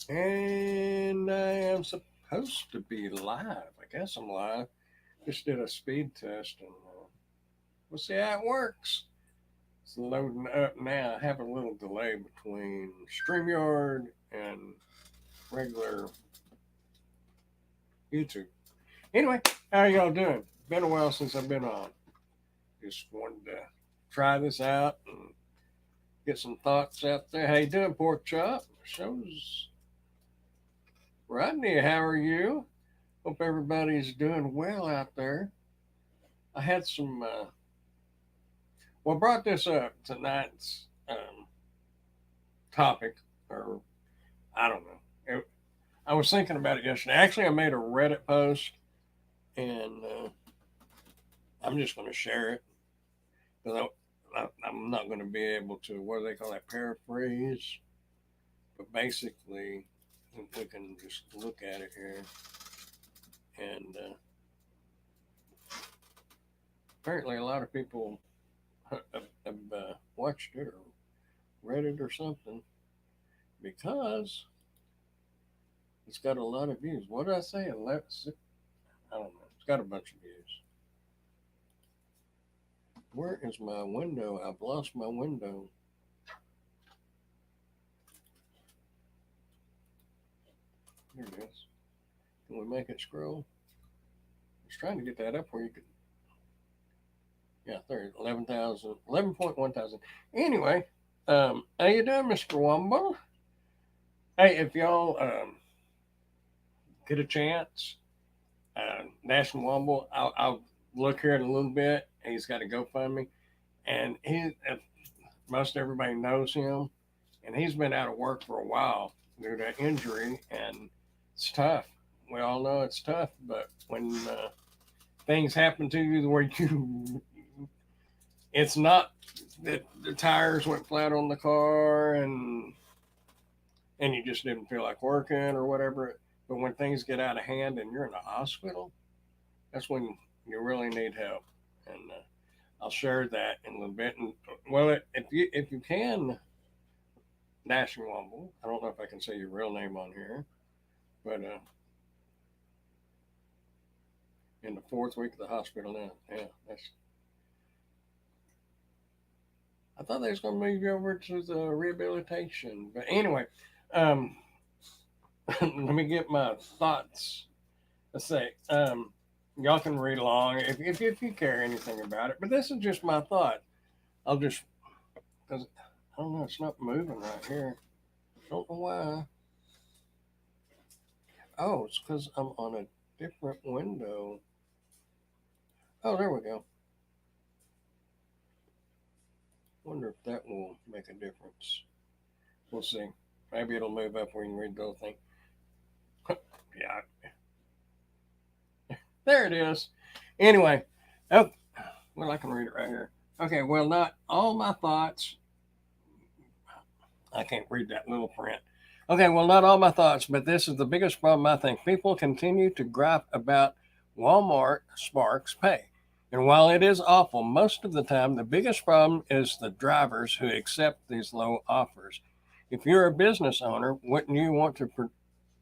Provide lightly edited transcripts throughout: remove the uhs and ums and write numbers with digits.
And I am supposed to be live. I guess I'm live. Just did a speed test and we'll see how it works. It's loading up now. I have a little delay between StreamYard and regular YouTube. Anyway, how are y'all doing? Been a while since I've been on. Just wanted to try this out and get some thoughts out there. How you doing, Pork Chop? Shows Rodney, how are you? Hope everybody's doing well out there. I had some. What brought this up tonight's topic, or I don't know. I was thinking about it yesterday. Actually, I made a Reddit post, and I'm just going to share it because I'm not going to be able to. What do they call that? Paraphrase. But basically, we can just look at it here, and apparently, a lot of people have watched it or read it or something because it's got a lot of views. What did I say? 11, I don't know. It's got a bunch of views. Where is my window? I've lost my window. Here it is. Can we make it scroll? I was trying to get that up where you could. Yeah, there, 11,000, 11.1 thousand. Anyway, how you doing, Mr. Wumble? Hey, if y'all get a chance, National Wumble, I'll look here in a little bit. He's got a GoFundMe, and most everybody knows him, and he's been out of work for a while due to injury, and it's tough. We all know it's tough, but when things happen to you where you, it's not that the tires went flat on the car and you just didn't feel like working or whatever. But when things get out of hand and you're in the hospital, that's when you really need help. And I'll share that in a little bit. And well, if you can, National Wumble. I don't know if I can say your real name on here, but in the fourth week of the hospital now, yeah, that's. I thought they was going to move you over to the rehabilitation, but anyway, um, let me get my thoughts. Let's say, y'all can read along if you care anything about it. But this is just my thought. I'll just because I don't know, it's not moving right here. Don't know why. Oh, it's because I'm on a different window. Oh, there we go. Wonder if that will make a difference. We'll see. Maybe it'll move up where you can read the whole thing. Yeah, there it is. Anyway, oh, well, I can read it right here. Okay, well, not all my thoughts. I can't read that little print. Okay, well, not all my thoughts, but this is the biggest problem I think. People continue to gripe about Walmart Sparks pay. And while it is awful, most of the time, the biggest problem is the drivers who accept these low offers. If you're a business owner, wouldn't you want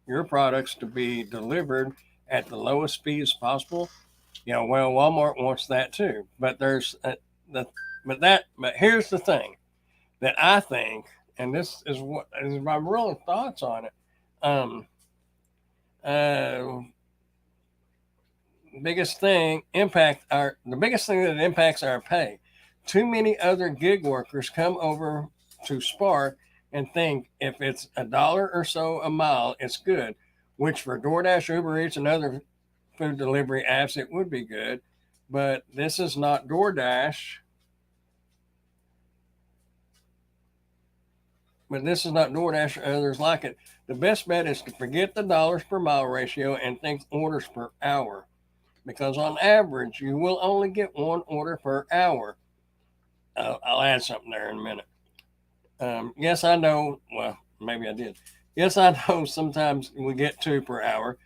your products to be delivered at the lowest fees possible? Well, Walmart wants that too. But the but here's the thing that I think, and this is what is my real thoughts on it. Um, uh, the biggest thing that impacts our pay. Too many other gig workers come over to Spark and think if it's $1 or so a mile, it's good. Which for DoorDash, Uber Eats, and other food delivery apps, it would be good. But this is not DoorDash. But this is not DoorDash or others like it. The best bet is to forget the dollars per mile ratio and think orders per hour. Because on average, you will only get one order per hour. I'll add something there in a minute. Yes, I know. Well, maybe I did. Yes, I know sometimes we get two per hour,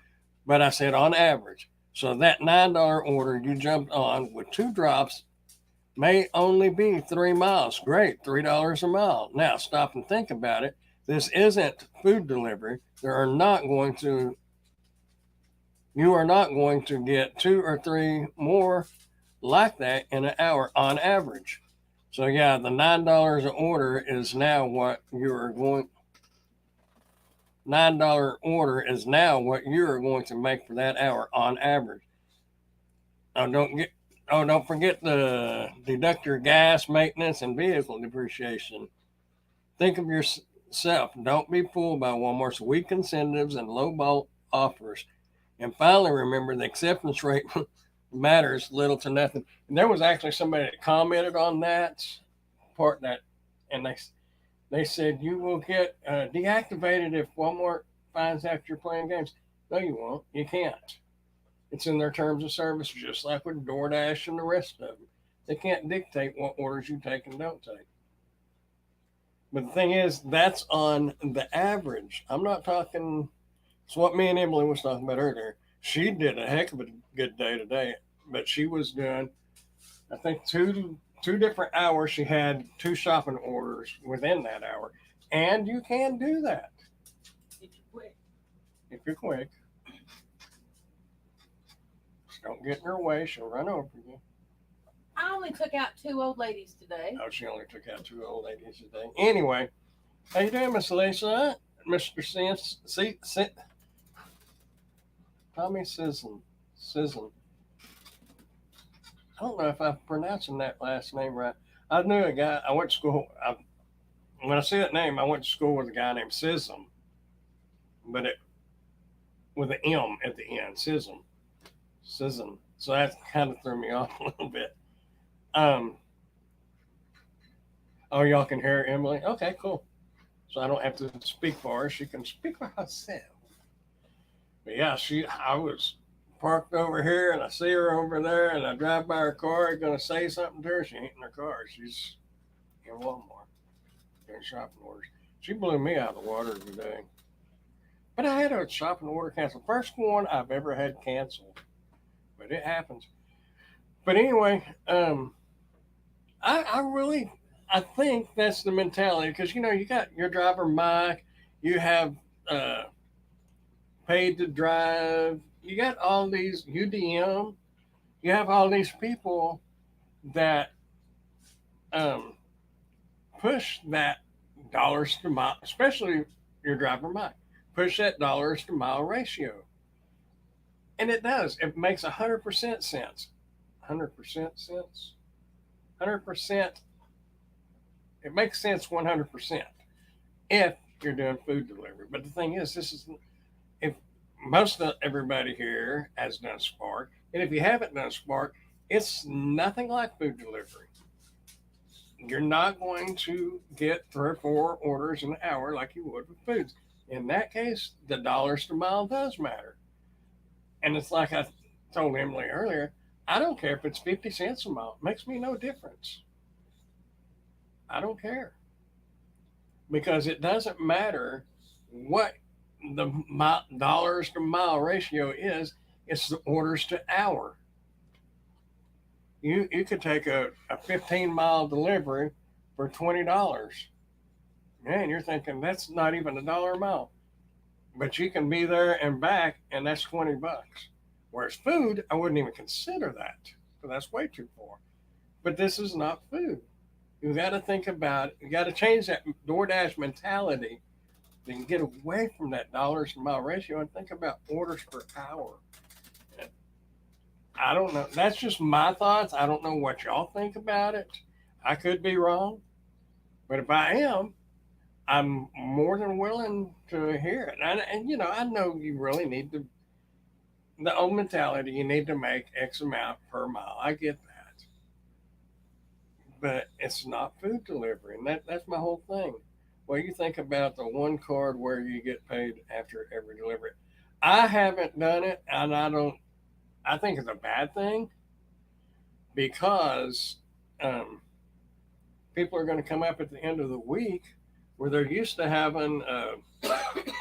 but I said on average. So that $9 order you jumped on with two drops may only be 3 miles. Great, $3 a mile. Now stop and think about it. This isn't food delivery. You are not going to get two or three more like that in an hour on average. So yeah, the $9 an order is now what you're going $9 order is now what you're going to make for that hour on average. Oh, don't forget to deduct your gas, maintenance, and vehicle depreciation. Think of yourself. Don't be fooled by Walmart's weak incentives and lowball offers. And finally, remember the acceptance rate matters little to nothing. And there was actually somebody that commented on that part that, and they said you will get deactivated if Walmart finds out you're playing games. No, you won't. You can't. It's in their terms of service, just like with DoorDash and the rest of them. They can't dictate what orders you take and don't take. But the thing is, that's on the average. I'm not talking. It's what me and Emily was talking about earlier. She did a heck of a good day today, but she was doing, I think, two different hours. She had two shopping orders within that hour, and you can do that If you're quick. if you're quick. Just don't get in her way; she'll run over you. I only took out 2 old ladies today. Oh, she only took out two old ladies today. Anyway, how you doing, Miss Lisa? Mr. Tommy Sizzle. I don't know if I'm pronouncing that last name right. I knew a guy. I went to school. When I see that name, I went to school with a guy named Sism, but it with an M at the end. Sism. So that kind of threw me off a little bit. Oh, y'all can hear Emily. Okay, cool. So I don't have to speak for her. She can speak for herself. But yeah, I was parked over here and I see her over there and I drive by her car, gonna say something to her. She ain't in her car. She's in Walmart doing shopping orders. She blew me out of the water today. But I had a shopping order canceled. First one I've ever had canceled. But it happens. But anyway, I think that's the mentality because you got your driver Mike, you have uh, paid to drive, you got all these UDM, you have all these people that um, push that dollars to mile, especially your driver Mike, push that dollars to mile ratio, and it does. It makes 100% sense. 100% sense. 100%. It makes sense 100% if you're doing food delivery. But the thing is, this is if most of everybody here has done Spark, and if you haven't done Spark, it's nothing like food delivery. You're not going to get 3 or 4 orders an hour like you would with foods. In that case, the dollars to mile does matter. And it's like I told Emily earlier, I don't care if it's 50 cents a mile. It makes me no difference. I don't care because it doesn't matter what the dollars to mile ratio is. It's the orders to hour. You could take a 15-mile delivery for $20. Man, you're thinking that's not even $1 a mile, but you can be there and back, and that's $20. Whereas food, I wouldn't even consider that, because that's way too far. But this is not food. You got to think about it. You got to change that DoorDash mentality and get away from that dollars to mile ratio and think about orders per hour. I don't know. That's just my thoughts. I don't know what y'all think about it. I could be wrong, but if I am, I'm more than willing to hear it. And I know you really need the old mentality. You need to make X amount per mile. I get that, but it's not food delivery, and that's my whole thing. Well, you think about the one card where you get paid after every delivery. I haven't done it, and I don't. I think it's a bad thing because um, people are going to come up at the end of the week where they're used to having a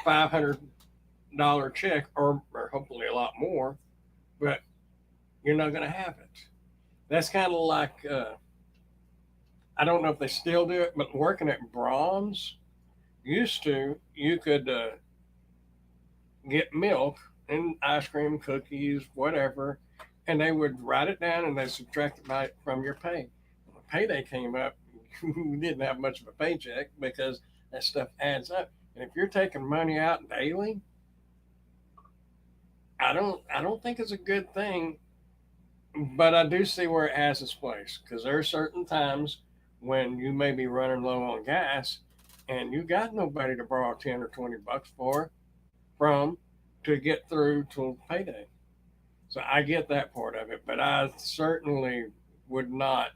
$500 check or hopefully a lot more, but you're not going to have it. That's kind of like I don't know if they still do it, but working at Braum's, used to, you could get milk and ice cream, cookies, whatever, and they would write it down and they subtract it from your pay. When payday came up, you didn't have much of a paycheck because that stuff adds up. And if you're taking money out daily, I don't think it's a good thing, but I do see where it has its place because there are certain times when you may be running low on gas and you got nobody to borrow 10 or $20 from to get through till payday. So I get that part of it, but I certainly would not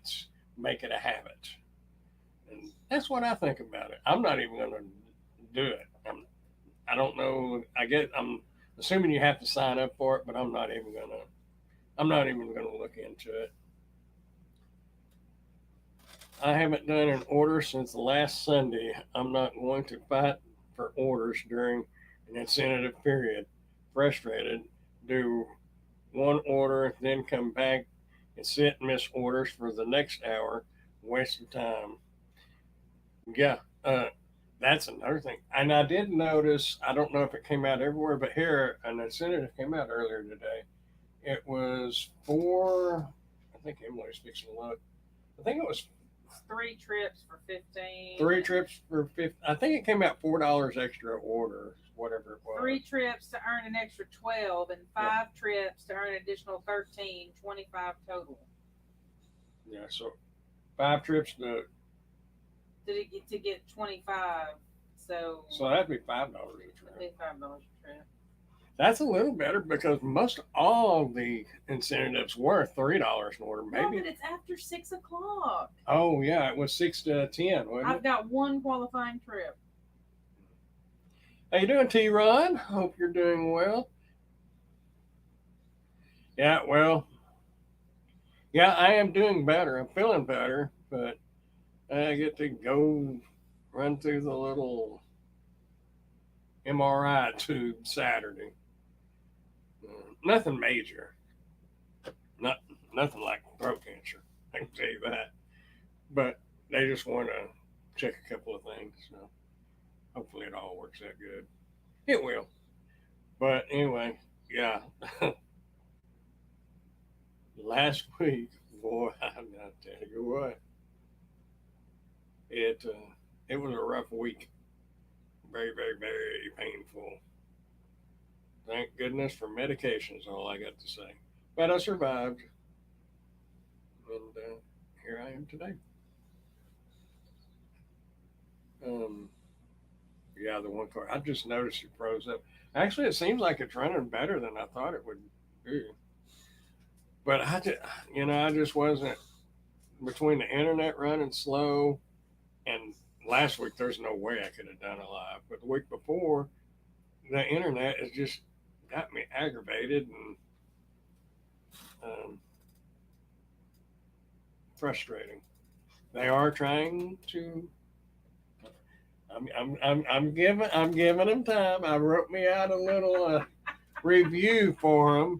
make it a habit. And that's what I think about it. I'm not even going to do it. I don't know. I'm assuming you have to sign up for it, but I'm not even going to. I'm not even going to look into it. I haven't done an order since last Sunday. I'm not going to fight for orders during an incentive period. Frustrated. Do one order, then come back and sit and miss orders for the next hour. Waste of time. Yeah, that's another thing. And I did notice, I don't know if it came out everywhere, but here, an incentive came out earlier today. It was for, I think Emily's fixing to look. I think it was 3 trips for 15. 3 trips for 50. I think it came out $4 extra order, whatever it was. 3 trips to earn an extra 12, and 5 trips to earn an additional 13, 25 total. Yeah, so 5 trips To get 25. So that'd be $5 a trip. $5 a trip. That's a little better because most all the incentives were $3 an order. No, Maybe. but it's after 6 o'clock. Oh yeah, it was 6 to 10, wasn't I've it? got one qualifying trip. How you doing, T. Ron? Hope you're doing well. Yeah, well, yeah, I am doing better. I'm feeling better, but I get to go run through the little MRI tube Saturday. Nothing major. Not nothing like throat cancer. I can tell you that. But they just want to check a couple of things. So hopefully it all works out good. It will. But anyway, yeah. Last week, boy, I'm not telling you what. It was a rough week. Very, very, very painful. Thank goodness for medication is all I got to say. But I survived, and here I am today. Um, yeah, the one car. I just noticed it froze up. Actually, it seems like it's running better than I thought it would do. But I just wasn't between the internet running slow and last week. There's no way I could have done it live. But the week before, the internet has just got me aggravated and frustrating. They are trying to. I'm giving them time. I wrote me out a little review for them,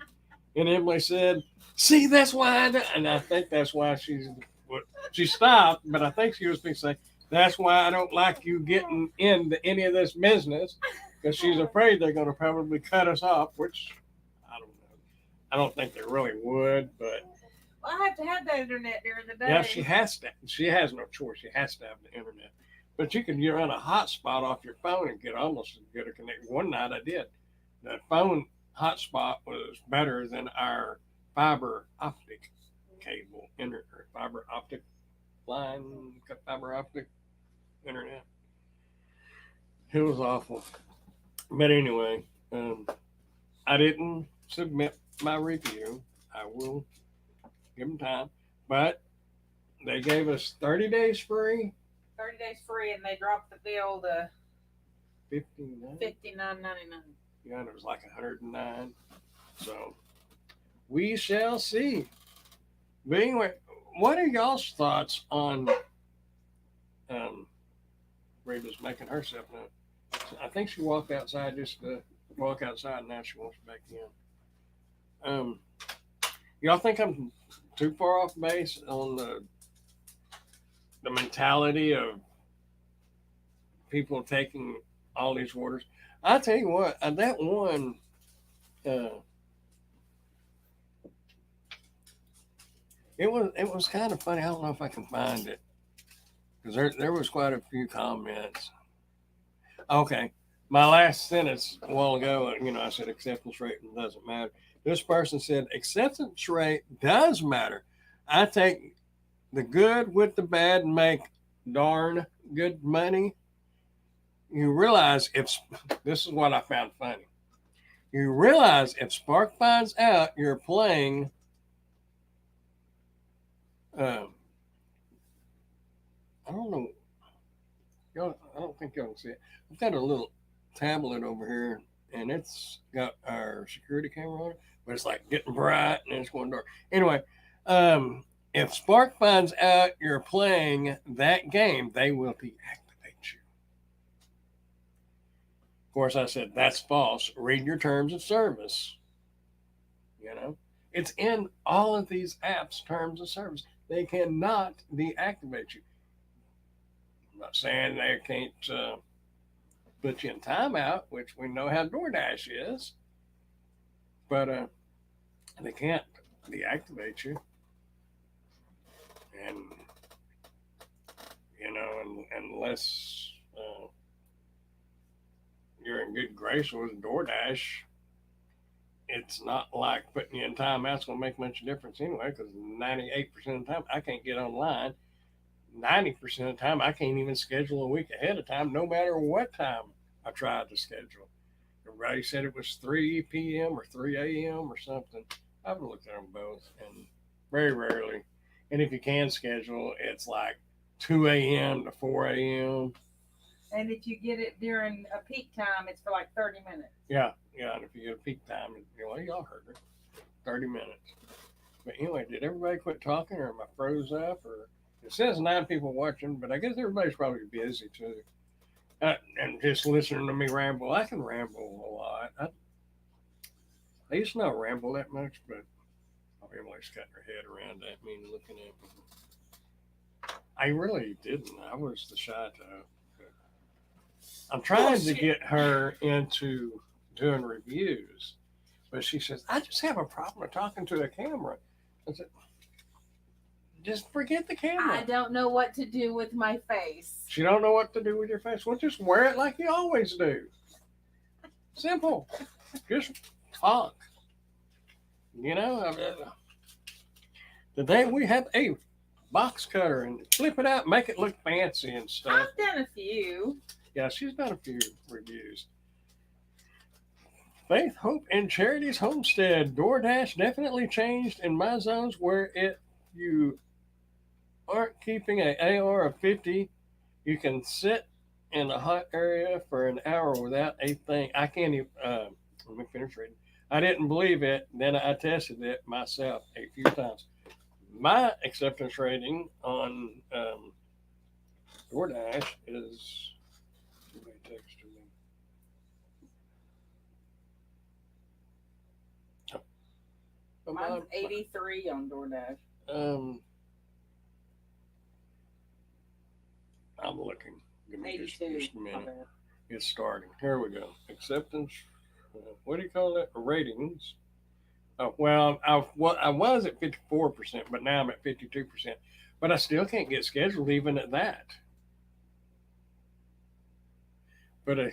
and Emily said, "See, that's why." And I think that's why she stopped. But I think she was going to say, "That's why I don't like you getting into any of this business," because she's afraid they're going to probably cut us off. Which I don't know. I don't think they really would, but. Well, I have to have that internet during the day. Yeah, she has to. She has no choice. She has to have the internet. But you can run a hotspot off your phone and get almost as good a connection. One night I did. The phone hotspot was better than our fiber optic cable, or fiber optic line, fiber optic internet. It was awful. But anyway, I didn't submit my review. I will give them time. But they gave us 30 days free. 30 days free, and they dropped the bill to $59. $59.99. Yeah, and it was like 109. So we shall see. But anyway, what are y'all's thoughts on Reba's making herself known? I think she walked outside just to walk outside, and now she wants back in. Y'all think I'm too far off base on the mentality of people taking all these orders. I tell you what, that one, uh, it was kind of funny. I don't know if I can find it because there was quite a few comments. Okay, my last sentence a while ago, I said acceptance rate doesn't matter. This person said acceptance rate does matter. I take the good with the bad and make darn good money. You realize if this is what I found funny. You realize if Spark finds out you're playing, um, I don't know, I don't think y'all can see it. I've got a little tablet over here, and it's got our security camera on it, but it's like getting bright and it's going dark. Anyway, um, if Spark finds out you're playing that game, they will deactivate you. Of course, I said that's false. Read your terms of service. You know, it's in all of these apps' terms of service. They cannot deactivate you. I'm not saying they can't put you in timeout, which we know how DoorDash is, but they can't deactivate you. And unless you're in good grace with DoorDash, it's not like putting you in timeout's going to make much difference anyway, because 98% of the time I can't get online. 90% of the time I can't even schedule a week ahead of time, no matter what time I tried to schedule. Everybody said it was 3 p.m. or 3 a.m. or something. I've looked at them both, and very rarely. And if you can schedule, it's like 2 a.m. to 4 a.m. And if you get it during a peak time, it's for like 30 minutes. Yeah. And if you get a peak time, y'all heard it, 30 minutes. But anyway, did everybody quit talking, or am I froze up? Or it says 9 people watching, but I guess everybody's probably busy too. And just listening to me ramble, I can ramble a lot. I used to not ramble that much, but Emily's got her head around that, me looking at me. I really didn't. I was the shy type. I'm trying to get her into doing reviews, but she says, I just have a problem with talking to a camera. I said, just forget the camera. I don't know what to do with my face. She don't know what to do with your face. Well, just wear it like you always do. Simple. Just talk. Today we have a box cutter and flip it out, make it look fancy and stuff. I've done a few. Yeah, she's done a few reviews. Faith, Hope, and Charity's Homestead. DoorDash definitely changed in my zones where you aren't keeping an AR of 50, you can sit in a hot area for an hour without a thing. I can't even, let me finish reading. I didn't believe it. Then I tested it myself a few times. My acceptance rating on DoorDash is, somebody texted me. Mine's 83 on DoorDash. I'm looking. Give me 82. just a minute. Okay. It's starting. Here we go. Acceptance. What do you call that? Ratings. Well, I was at 54%, but now I'm at 52%. But I still can't get scheduled even at that. Put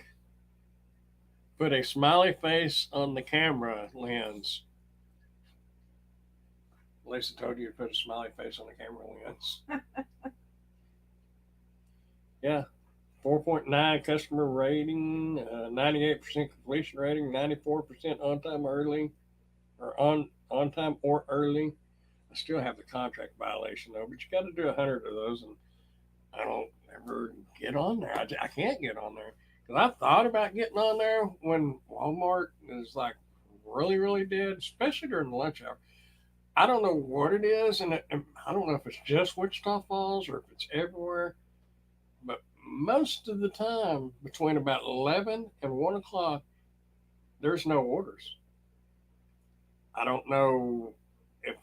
a smiley face on the camera lens. Lisa told you to put a smiley face on the camera lens. Yeah. 4.9 customer rating, 98% completion rating, 94% on time early, or on time or early. I still have the contract violation though, but you got to do 100 of those, and I don't ever get on there. I can't get on there because I thought about getting on there when Walmart is like really, really dead, especially during the lunch hour. I don't know what it is, and I don't know if it's just Wichita Falls or if it's everywhere, but most of the time between about 11 and 1 o'clock, there's no orders. I don't know if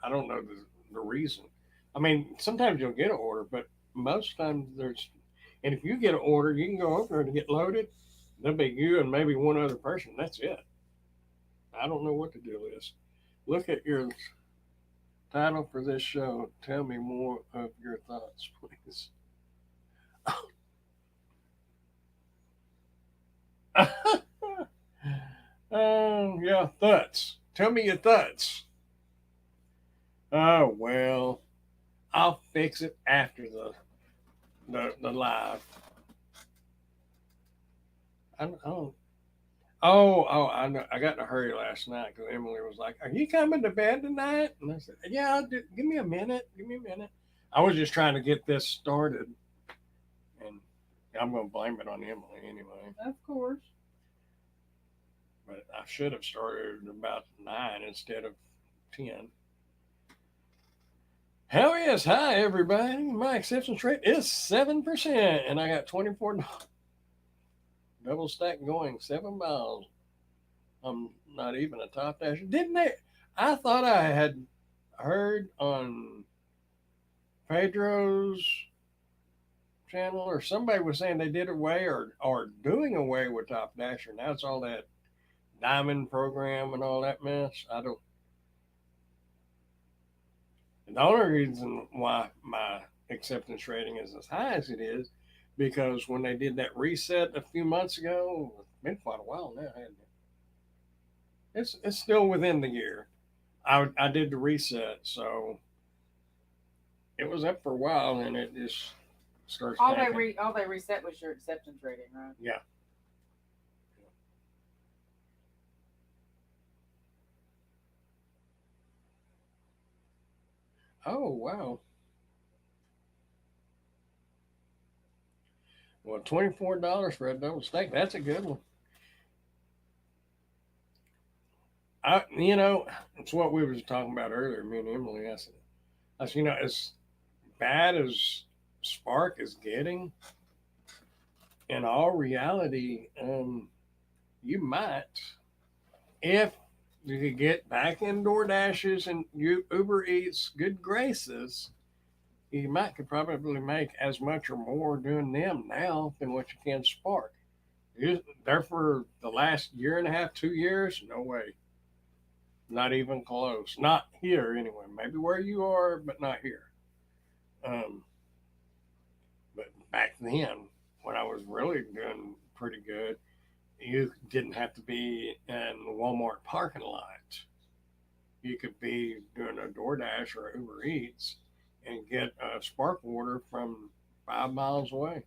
I don't know the reason. I mean, sometimes you'll get an order, but most times And if you get an order, you can go over there and get loaded. There'll be you and maybe one other person. That's it. I don't know what the deal is. Look at your title for this show. Tell me more of your thoughts, please. Yeah, thoughts. Tell me your thoughts. Oh well, I'll fix it after the live. I don't. Oh, I know. I got in a hurry last night because Emily was like, "Are you coming to bed tonight?" And I said, "Yeah, give me a minute. Give me a minute." I was just trying to get this started, and I'm going to blame it on Emily anyway. Of course. But I should have started about 9 instead of 10. Hell yes, hi everybody. My acceptance rate is 7%, and I got $24 double stack going 7 miles. I'm not even a top dasher. Didn't they? I thought I had heard on Pedro's channel or somebody was saying they did away or doing away with Top Dasher. Now it's all that diamond program and all that mess. I don't. And the only reason why my acceptance rating is as high as it is because when they did that reset a few months ago, it's been quite a while now, hasn't it? It's still within the year. I did the reset, so it was up for a while, and it just starts. All they reset was your acceptance rating, right? Yeah. Oh wow. Well, $24 for a double steak. That's a good one. It's what we was talking about earlier. Me and Emily. I said, as bad as Spark is getting, in all reality, you might, if you could get back in DoorDashes and Uber Eats good graces, you might could probably make as much or more doing them now than what you can Spark. There for the last year and a half, 2 years, no way. Not even close. Not here anyway. Maybe where you are, but not here. Um, but back then, when I was really doing pretty good, you didn't have to be in the Walmart parking lot. You could be doing a DoorDash or Uber Eats and get a Spark order from 5 miles away.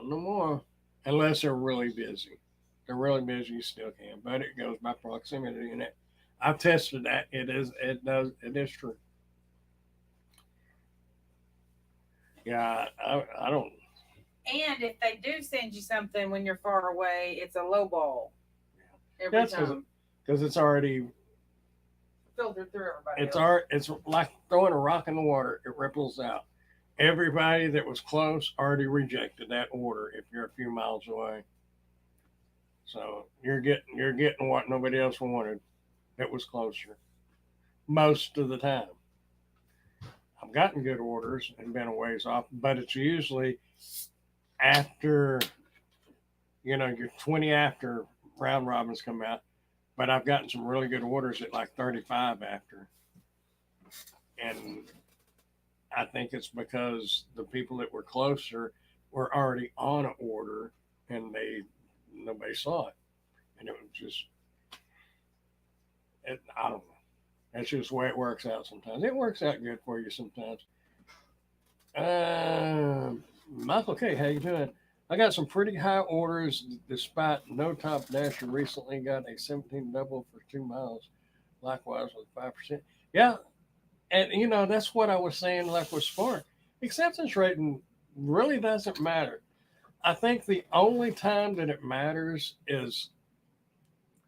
No more, unless they're really busy. If they're really busy, you still can, but it goes by proximity. And I've tested that. It is true. Yeah, I don't. And if they do send you something when you're far away, it's a low ball every That's time. because it's already Filtered through everybody else. it's like throwing a rock in the water. It ripples out. Everybody that was close already rejected that order if you're a few miles away. So you're getting what nobody else wanted that was closer most of the time. I've gotten good orders and been a ways off, but it's usually after your 20 after round robins come out. But I've gotten some really good orders at like 35 after, and I think it's because the people that were closer were already on an order and nobody saw it, and it was just I don't know. That's just the way it works out sometimes. It works out good for you sometimes. Michael K, how you doing? I got some pretty high orders despite no top dasher. Recently got a 17 double for 2 miles. Likewise with 5%. Yeah, and that's what I was saying. Like with Spark, acceptance rating really doesn't matter. I think the only time that it matters is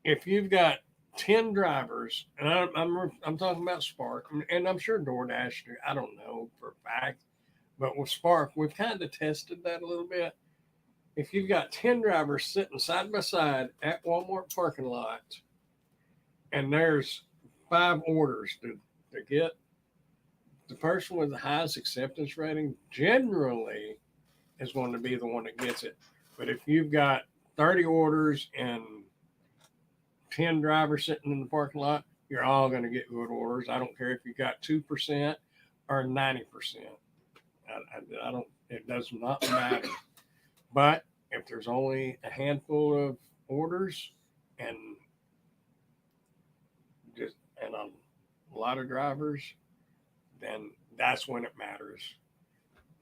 if you've got 10 drivers, and I'm talking about Spark, and I'm sure DoorDash. I don't know for a fact, but with Spark, we've kind of tested that a little bit. If you've got 10 drivers sitting side by side at Walmart parking lot, and there's 5 orders to get, the person with the highest acceptance rating generally is going to be the one that gets it. But if you've got 30 orders and 10 drivers sitting in the parking lot, you're all going to get good orders. I don't care if you got 2% or 90%. I don't, it does not matter. But if there's only a handful of orders and a lot of drivers, then that's when it matters.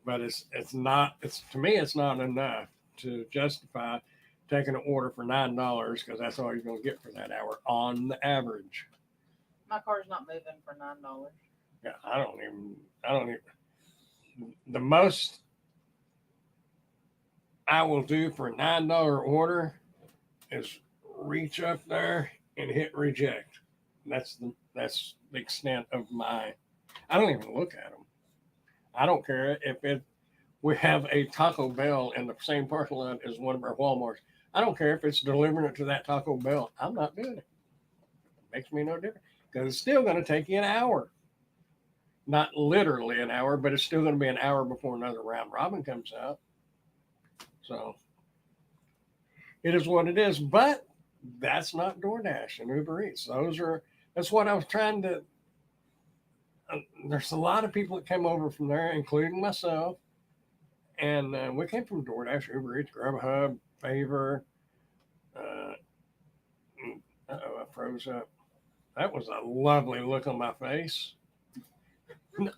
But it's not, it's to me it's not enough to justify taking an order for $9 because that's all you're going to get for that hour on the average. My car's not moving for $9. Yeah, I don't even. The most I will do for a $9 order is reach up there and hit reject. That's the extent of my. I don't even look at them. I don't care if we have a Taco Bell in the same parking lot as one of our Walmarts. I don't care if it's delivering it to that Taco Bell. I'm not doing it. It makes me no difference because it's still going to take you an hour. Not literally an hour, but it's still going to be an hour before another round robin comes out. So it is what it is. But that's not DoorDash and Uber Eats. That's what I was trying to. There's a lot of people that came over from there, including myself. And we came from DoorDash, Uber Eats, Grubhub, Favor. I froze up. That was a lovely look on my face.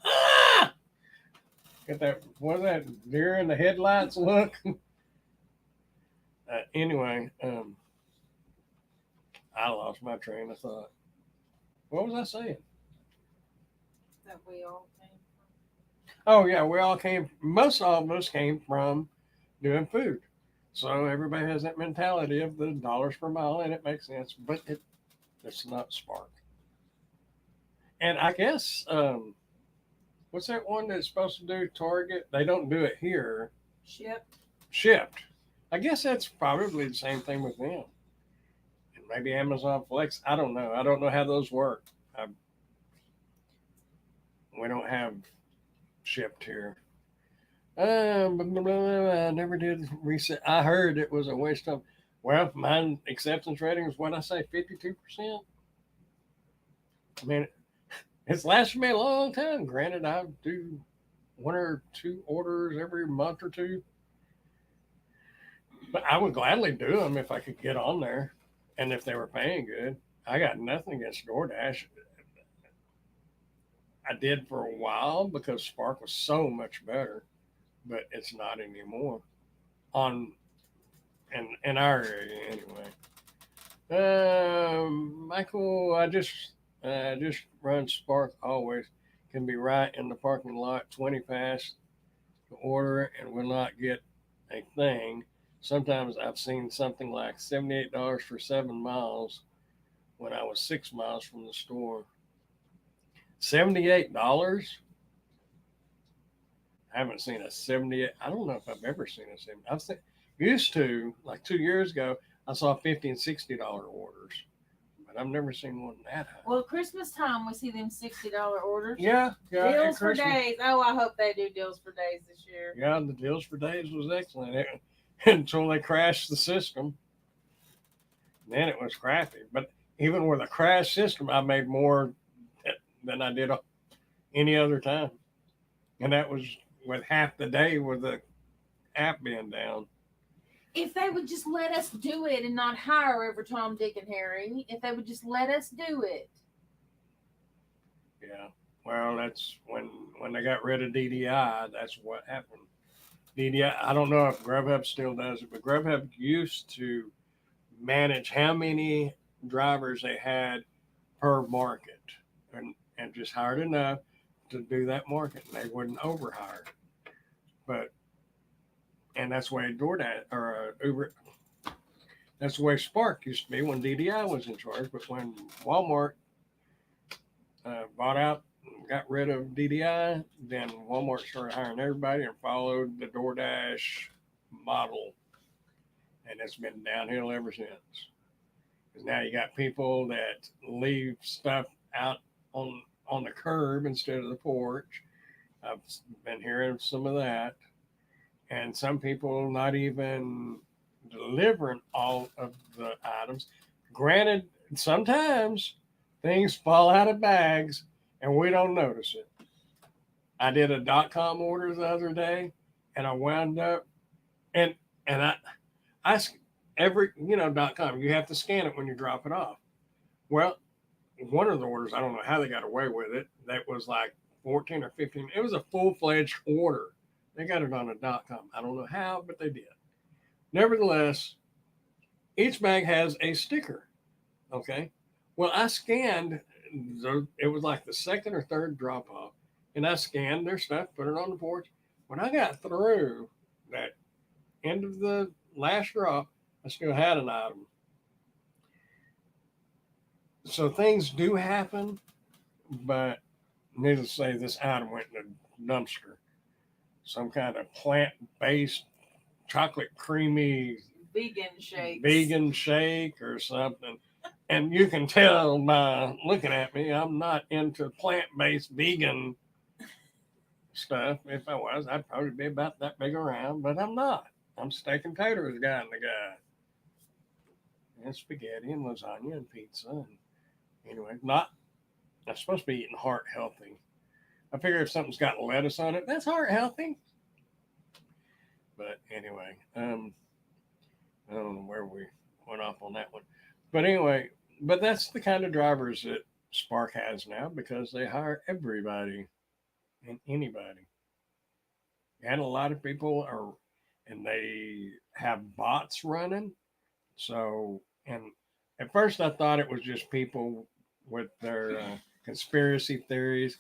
Ah! Get that, what is that, deer in the headlights look? Anyway, I lost my train of thought. What was I saying? That we all came from. Oh, yeah, most of us came from doing food. So everybody has that mentality of the dollars per mile, and it makes sense, but it's not Spark. And I guess, what's that one that's supposed to do Target? They don't do it here. Shipped. I guess that's probably the same thing with them. And maybe Amazon Flex. I don't know. I don't know how those work. We don't have shipped here. I never did reset. I heard it was a waste of. Well, my acceptance rating is what I say, 52%. I mean, it's lasted me a long time. Granted, I do one or two orders every month or two. But I would gladly do them if I could get on there and if they were paying good. I got nothing against DoorDash. I did for a while because Spark was so much better, but it's not anymore. On in our area anyway. Michael, I just run Spark always. Can be right in the parking lot, 20 fast to order and will not get a thing. Sometimes I've seen something like $78 for 7 miles when I was 6 miles from the store. $78? I haven't seen a 78. I don't know if I've ever seen a 70. I've seen, used to, like 2 years ago, I saw $50 and $60 orders, but I've never seen one that high. Well, Christmas time we see them $60 orders. Yeah. Deals for days. Oh, I hope they do deals for days this year. Yeah, the deals for days was excellent until they crashed the system. Then it was crappy. But even with a crash system, I made more than I did any other time, and that was with half the day with the app being down. If they would just let us do it and not hire every Tom, Dick, and Harry, if they would just let us do it. Yeah. Well, that's when they got rid of DDI. That's what happened. DDI. I don't know if Grubhub still does it, but Grubhub used to manage how many drivers they had per market, and just hired enough to do that market, and they wouldn't overhire. And that's the way DoorDash or Uber. That's the way Spark used to be when DDI was in charge. But when Walmart bought out, got rid of DDI, then Walmart started hiring everybody and followed the DoorDash model, and it's been downhill ever since. Because now you got people that leave stuff out on the curb instead of the porch. I've been hearing some of that. and some people not even delivering all of the items. Granted, sometimes things fall out of bags and we don't notice it. I did a .com order the other day, and I wound up and and I every .com you have to scan it when you drop it off. Well, one of the orders, I don't know how they got away with it. That was like 14 or 15. It was a full fledged order. They got it on a .com. I don't know how, but they did. Nevertheless, each bag has a sticker. Okay. Well, I scanned. It was like the second or third drop off, and I scanned their stuff, put it on the porch. When I got through that end of the last drop, I still had an item. So things do happen, but needless to say, this item went in a dumpster. Some kind of plant-based chocolate creamy Vegan shakes. vegan shake or something. And you can tell by looking at me, I'm not into plant-based vegan stuff. If I was, I'd probably be about that big around, but I'm not. I'm steak and taters guy in the guy. And spaghetti and lasagna and pizza. And anyway, not, I'm supposed to be eating heart healthy. I figure if something's got lettuce on it, that's heart healthy. But anyway, I don't know where we went off on that one. But anyway, but that's the kind of drivers that Spark has now because they hire everybody and anybody. And a lot of people are, and they have bots running. So, and at first I thought it was just people with their conspiracy theories,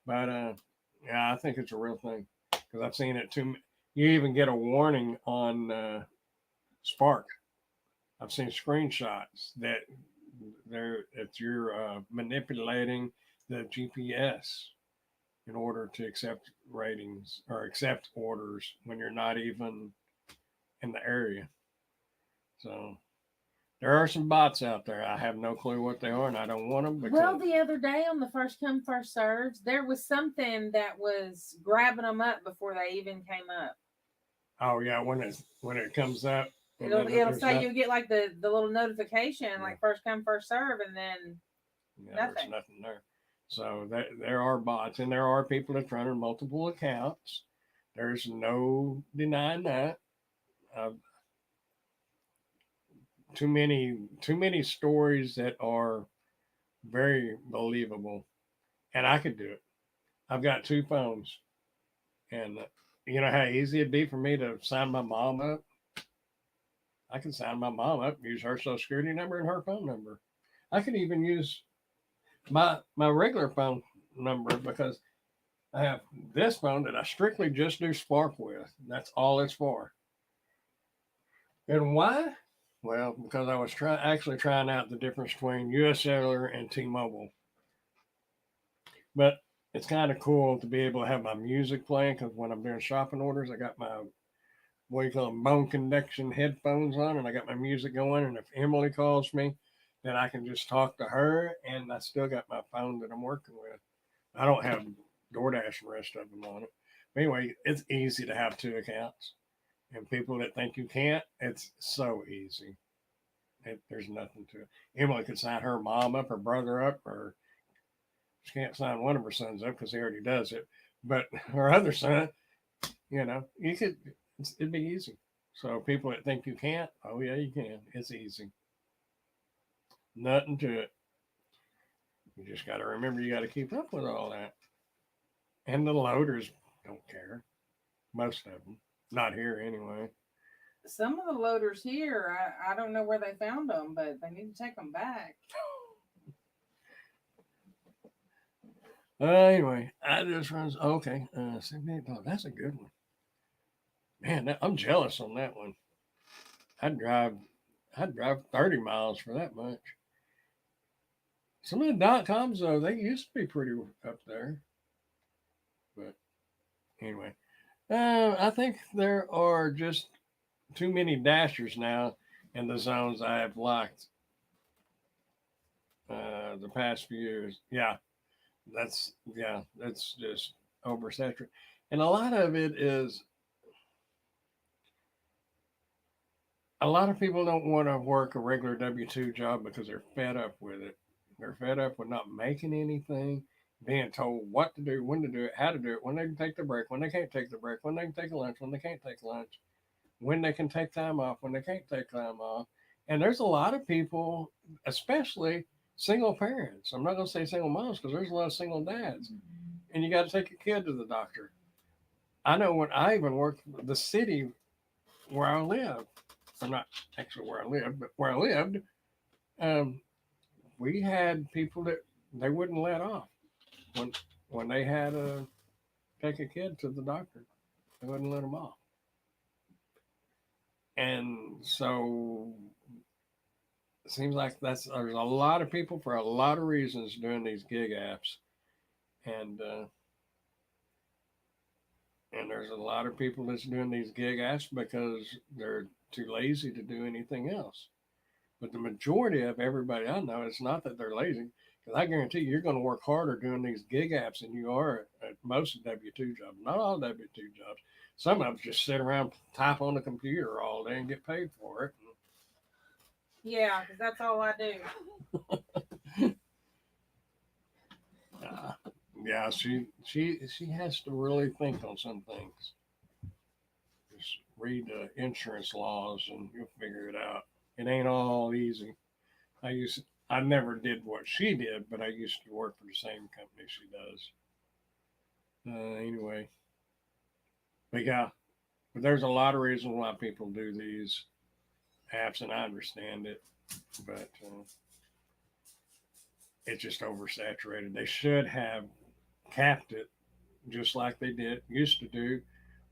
but yeah, I think it's a real thing because I've seen it too. You even get a warning on Spark. I've seen screenshots that that you're manipulating the GPS in order to accept ratings or accept orders when you're not even in the area. So there are some bots out there. I have no clue what they are, and I don't want them. Well, the other day on the first come first serves, there was something that was grabbing them up before they even came up. Oh yeah, when it comes up, It'll say you get like the little notification like first come first serve, and then there's nothing there. So there are bots, and there are people that run multiple accounts. There's no denying that. Uh, too many stories that are very believable, and I could do it. I've got two phones, and you know how easy it'd be for me to sign my mom up. I can sign my mom up, use her social security number and her phone number. I could even use my regular phone number because I have this phone that I strictly just do Spark with. That's all it's for. And why? Well, because I was actually trying out the difference between US Cellular and T-Mobile. But it's kind of cool to be able to have my music playing because when I'm doing shopping orders, I got my what do you call them, bone conduction headphones on, and I got my music going. And if Emily calls me, then I can just talk to her, and I still got my phone that I'm working with. I don't have DoorDash and the rest of them on it. But anyway, it's easy to have two accounts. And people that think you can't, it's so easy. There's nothing to it. Emily could sign her mom up, her brother up, or she can't sign one of her sons up because he already does it. But her other son, you could, it'd be easy. So people that think you can't, oh yeah, you can. It's easy. Nothing to it. You just got to remember you got to keep up with all that. And the loaders don't care. Most of them. Not here anyway. Some of the loaders here, I don't know where they found them, but they need to take them back. Anyway, I just runs. Okay, $78. That's a good one. Man, I'm jealous on that one. I'd drive. I'd drive 30 miles for that much. Some of the .coms though, they used to be pretty up there. But anyway, I think there are just too many dashers now in the zones I have locked the past few years. That's just oversaturated, and a lot of it is A lot of people don't want to work a regular W-2 job because they're fed up with it. They're fed up with not making anything, being told what to do, when to do it, how to do it, when they can take the break, when they can't take the break, when they can take a lunch, when they can't take lunch, when they can take time off, when they can't take time off. And there's a lot of people, especially single parents. I'm not going to say single moms because there's a lot of single dads. And you got to take your kid to the doctor. I know when I even worked the city where I live, or not actually where I lived, but where I lived, um, we had people that they wouldn't let off when when they had to take a kid to the doctor. They wouldn't let them off. And so it seems like there's a lot of people for a lot of reasons doing these gig apps, and and there's a lot of people that's doing these gig apps because they're too lazy to do anything else. But the majority of everybody I know, it's not that they're lazy, because I guarantee you're going to work harder doing these gig apps than you are at most W-2 jobs. Not all W-2 jobs. Some of them just sit around, type on the computer all day and get paid for it. Yeah, because that's all I do. Uh, yeah, she has to really think on some things. Just read the insurance laws and you'll figure it out. It ain't all easy. I never did what she did, but I used to work for the same company she does. Anyway, but yeah, but there's a lot of reasons why people do these apps, and I understand it, but it's just oversaturated. They should have capped it just like they did used to do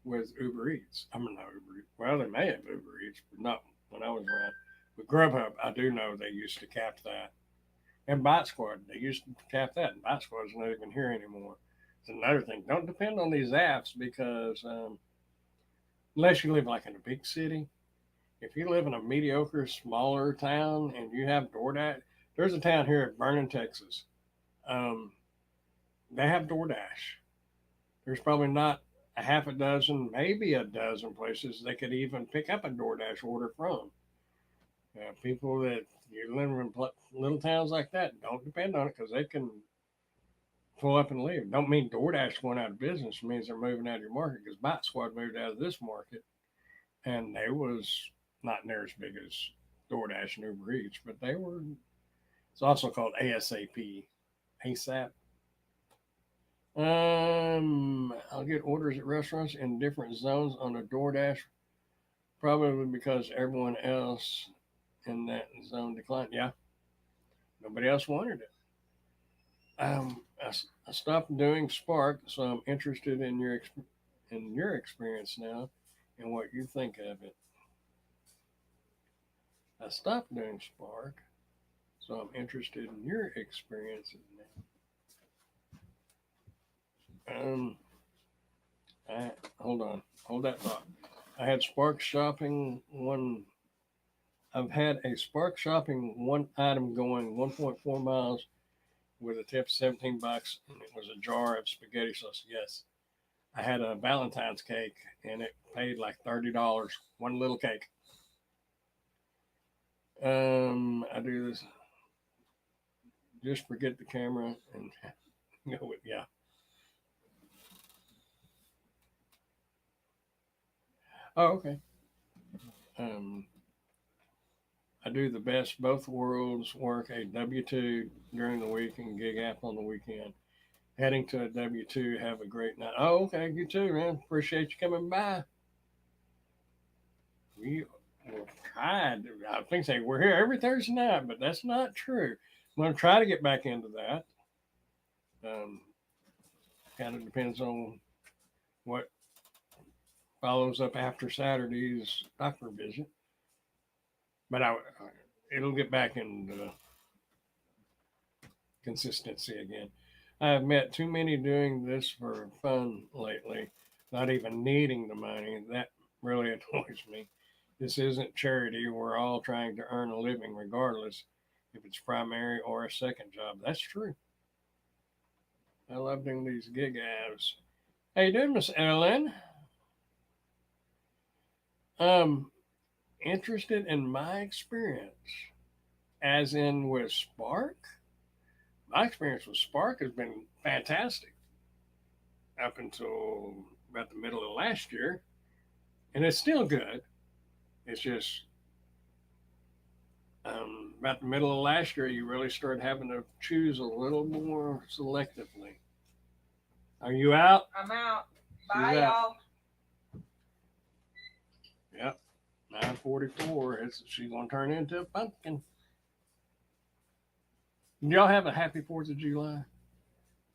with Uber Eats. I mean, not Uber Eats. Well, they may have Uber Eats, but not when I was around. With Grubhub, I do know they used to cap that. And Bite Squad, they used to cap that. And Bite Squad's not even here anymore. It's another thing. Don't depend on these apps because unless you live like in a big city, if you live in a mediocre, smaller town and you have DoorDash, there's a town here at Vernon, Texas. Um, they have DoorDash. There's probably not a half a dozen, maybe a dozen places they could even pick up a DoorDash order from. People that you live in little towns like that don't depend on it because they can pull up and leave. Don't mean DoorDash going out of business. It means they're moving out of your market because Bite Squad moved out of this market and they was not near as big as DoorDash and Uber Eats, but they were. It's also called ASAP, ASAP. I'll get orders at restaurants in different zones on a DoorDash, probably because everyone else in that zone declined. Yeah, nobody else wanted it. I stopped doing Spark, so I'm interested in your experience now and what you think of it. I stopped doing Spark, so I'm interested in your experiences now. Hold on, hold that thought. I had Spark shopping one. I've had a Spark shopping one item going 1.4 miles with a tip of $17, and it was a jar of spaghetti sauce. Yes, I had a Valentine's cake, and it paid like $30. One little cake. I do this. Just forget the camera and go with yeah. Oh, okay. Um, I do the best both worlds work a W-2 during the week and gig app on the weekend. Heading to a W-2, have a great night. Oh, okay. You too, man. Appreciate you coming by. We will try. I think say we're here every Thursday night, but that's not true. I'm going to try to get back into that. Um, kind of depends on what follows up after Saturday's doctor visit. But it'll get back into consistency again. I have met too many doing this for fun lately, not even needing the money. That really annoys me. This isn't charity. We're all trying to earn a living, regardless if it's primary or a second job. That's true. I love doing these gig apps. How you doing, Miss Ellen? Um, interested in my experience, as in with Spark, my experience with Spark has been fantastic up until about the middle of last year, and it's still good. It's just about the middle of last year, you really started having to choose a little more selectively. Are you out? I'm out. She's Bye, out. y'all. Yep. 9:44. She's gonna turn into a pumpkin. Did y'all have a happy 4th of July?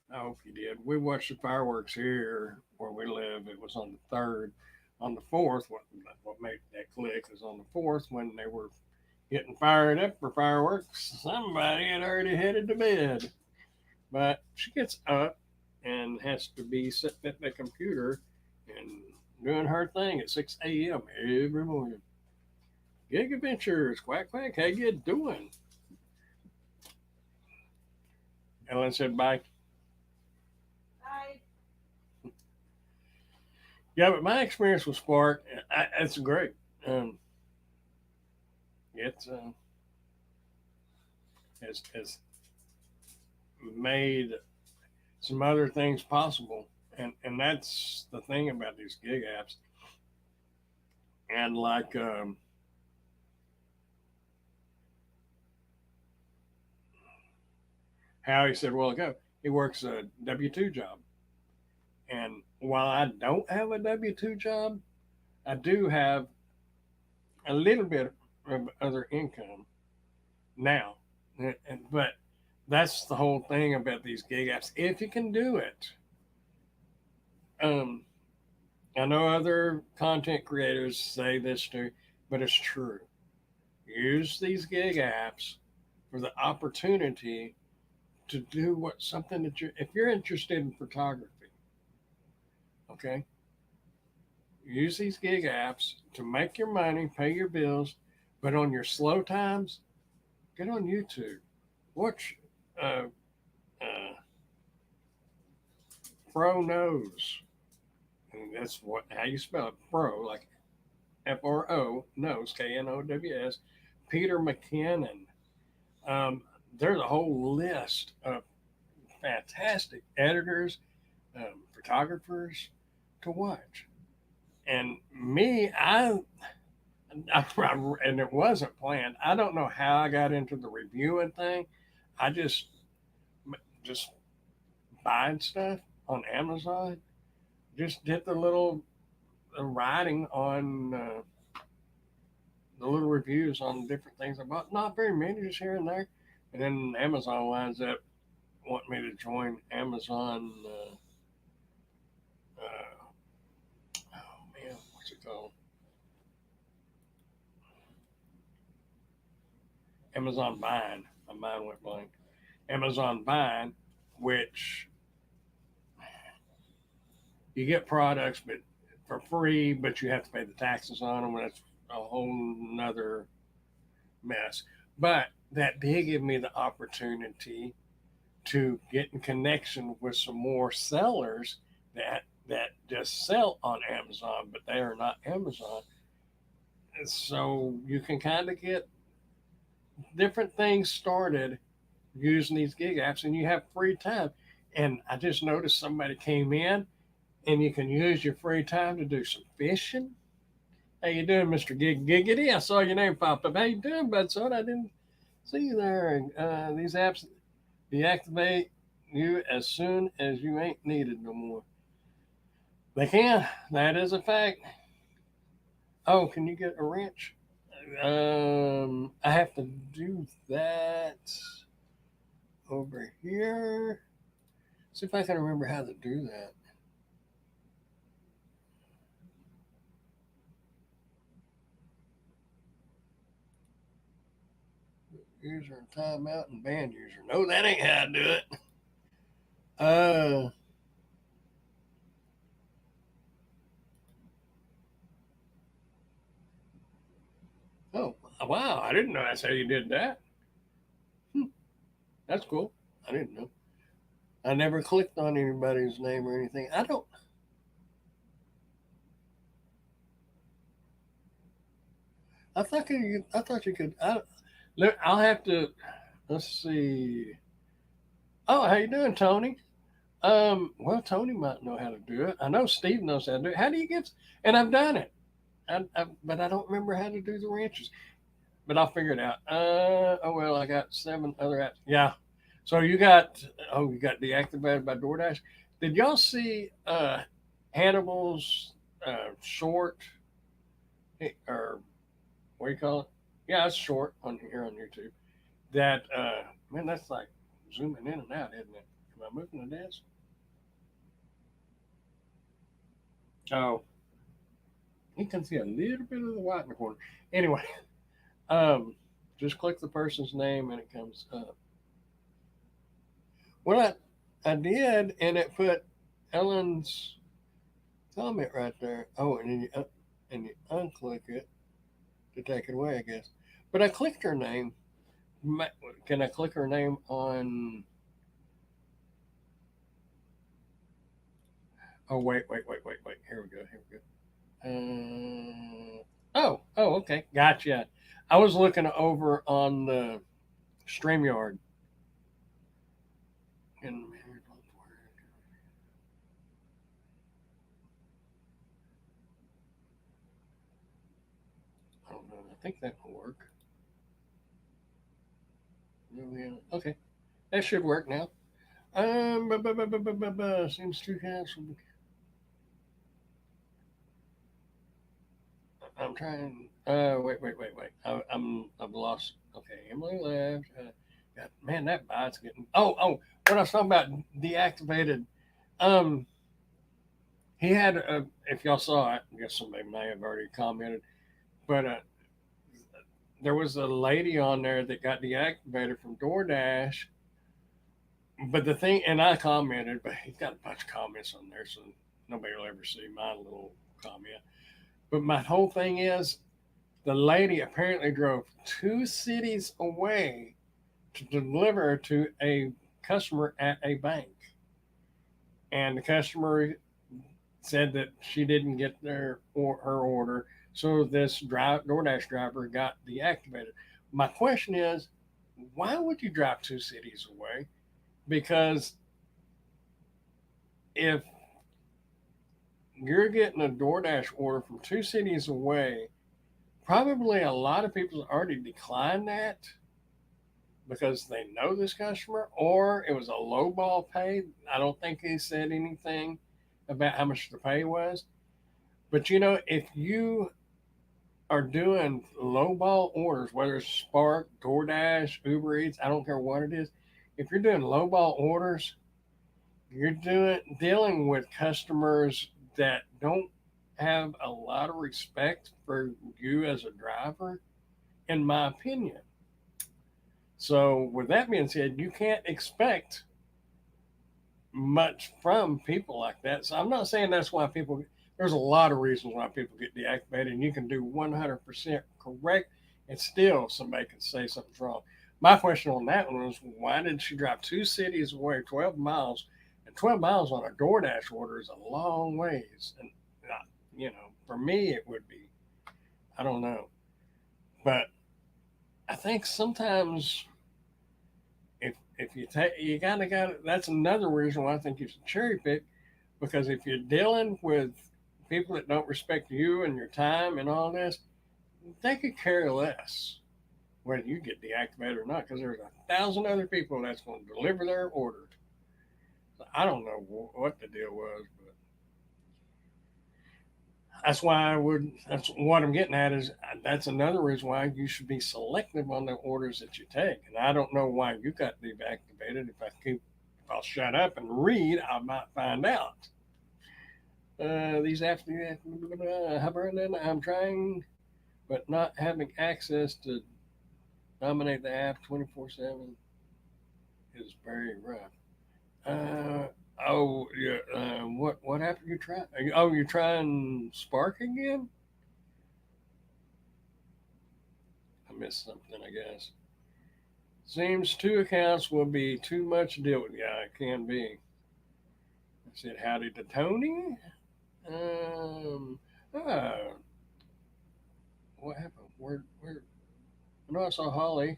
I hope you did. We watched the fireworks here where we live. It was on the third. On the fourth, what made that click is on the fourth when they were getting fired up for fireworks. Somebody had already headed to bed, but she gets up and has to be sitting at the computer and doing her thing at 6 a.m. every morning. Gig Adventures, quack quack, how you doing? Ellen said bye. Bye. Yeah, but my experience with Spark, it's great. Um, it's has made some other things possible, and that's the thing about these gig apps. And like Howie said a while ago, he works a W-2 job, and while I don't have a W-2 job, I do have a little bit of other income now. But that's the whole thing about these gig apps. If you can do it, um, I know other content creators say this too, but it's true. Use these gig apps for the opportunity to do what something that if you're interested in photography, okay, use these gig apps to make your money, pay your bills, but on your slow times, get on YouTube, watch uh, uh, Fro Knows, and that's what how you spell it, Fro, like Fro knows, Knows, Peter McKinnon. Um, there's a whole list of fantastic editors, photographers to watch. And me, and it wasn't planned. I don't know how I got into the reviewing thing. I just buying stuff on Amazon. Just did the little writing on the little reviews on different things I bought. Not very many, just here and there. And then Amazon winds up wanting me to join Amazon. Oh man, what's it called? Amazon Vine. My mind went blank. Amazon Vine, which you get products but for free, but you have to pay the taxes on them. That's a whole nother mess. But that did give me the opportunity to get in connection with some more sellers that just sell on Amazon, but they are not Amazon. And so you can kind of get different things started using these gig apps, and you have free time. And I just noticed somebody came in, and you can use your free time to do some fishing. How you doing, Mister Giggity? I saw your name pop up. How you doing, bud? Son, I didn't see you there. These apps deactivate you as soon as you ain't needed no more. They can. That is a fact. Oh, can you get a wrench? I have to do that over here. See if I can remember how to do that. User timeout and ban user. No, that ain't how to do it. Uh, oh, wow. I didn't know that's how you did that. Hmm, that's cool. I didn't know. I never clicked on anybody's name or anything. I thought you could. I'll have to. Let's see. Oh, how you doing, Tony? Well, Tony might know how to do it. I know Steve knows how to do it. How do you get? And I've done it. But I don't remember how to do the ranches. But I'll figure it out. Oh well, I got 7 other apps. Yeah. So you got deactivated by DoorDash. Did y'all see Hannibal's short or what do you call it? Yeah, it's short on here on YouTube. That man, that's like zooming in and out, isn't it? Am I moving the desk? Oh, you can see a little bit of the white in the corner. Anyway, um, just click the person's name and it comes up. Well, I did, and it put Ellen's comment right there. Oh, and you unclick it to take it away, I guess. But I clicked her name. Can I click her name on? Oh, wait. Here we go. Here we go. Oh, okay. Gotcha. I was looking over on the StreamYard. And I don't know. I think that will work. Yeah, okay. That should work now. Seems too cancel. I'm trying. Wait. I've lost. Okay, Emily left. God, man, that bot's getting. Oh. What I was talking about deactivated. Um, he had. If y'all saw it, I guess somebody may have already commented, but there was a lady on there that got deactivated from DoorDash. But the thing, and I commented, but he's got a bunch of comments on there, so nobody will ever see my little comment. But my whole thing is the lady apparently drove 2 cities away to deliver to a customer at a bank. And the customer said that she didn't get her order, so this DoorDash driver got deactivated. My question is, why would you drive 2 cities away? Because if you're getting a DoorDash order from 2 cities away, probably a lot of people already declined that because they know this customer, or it was a low ball pay. I don't think he said anything about how much the pay was. But if you are doing low ball orders, whether it's Spark, DoorDash, Uber Eats, I don't care what it is, if you're doing low ball orders, you're dealing with customers that don't have a lot of respect for you as a driver, in my opinion. So, with that being said, you can't expect much from people like that. So, I'm not saying that's why people. There's a lot of reasons why people get deactivated, and you can do 100% correct, and still somebody can say something's wrong. My question on that one was, why did she drive 2 cities away, 12 miles, and 12 miles on a DoorDash order is a long ways, and for me it would be. I don't know, but I think sometimes if you take you gotta got that's another reason why I think you should cherry pick, because if you're dealing with people that don't respect you and your time and all this, they could care less whether you get deactivated or not, because there's 1,000 other people that's going to deliver their order. So I don't know what the deal was, but that's why I would. That's what I'm getting at is that's another reason why you should be selective on the orders that you take. And I don't know why you got deactivated. If I'll shut up and read, I might find out. These after I'm trying, but not having access to dominate the app 24/7 is very rough. Uh, oh yeah. What happened? You try? Oh, you're trying Spark again? I missed something, I guess. Seems 2 accounts will be too much to deal with. Yeah, it can be. I said howdy to Tony. Um, uh, what happened? Where? I know I saw Holly.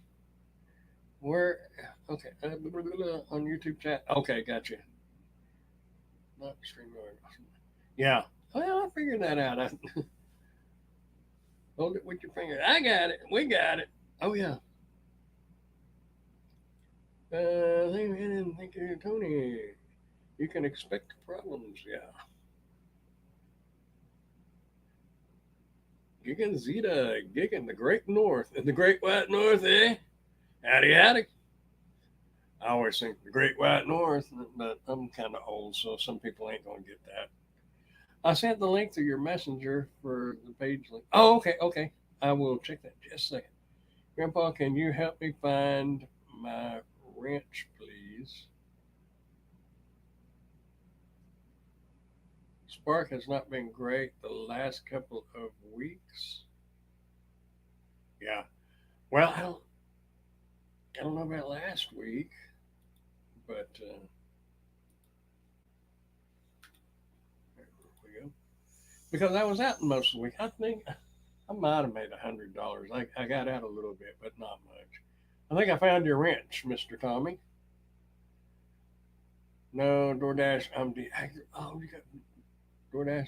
Where? Okay. On YouTube chat. Okay, gotcha. Not StreamYard. Yeah. Well, I figured that out. I, hold it with your finger. I got it. We got it. Oh yeah. Thank you, Tony. You can expect problems. Yeah. Giggin Zeta, giggin the Great North, and the Great White North, eh? Howdy, howdy. I always think the Great White North, but I'm kind of old, so some people ain't gonna get that. I sent the link to your messenger for the page link. Oh, okay, okay. I will check that just a second. Grandpa, can you help me find my wrench, please? Spark has not been great the last couple of weeks. Yeah. Well, I don't know about last week, but there we go. Because I was out most of the week. I think I might have made $100. I got out a little bit, but not much. I think I found your wrench, Mister Tommy. No, DoorDash. I'm deactivated. Oh, you got DoorDash.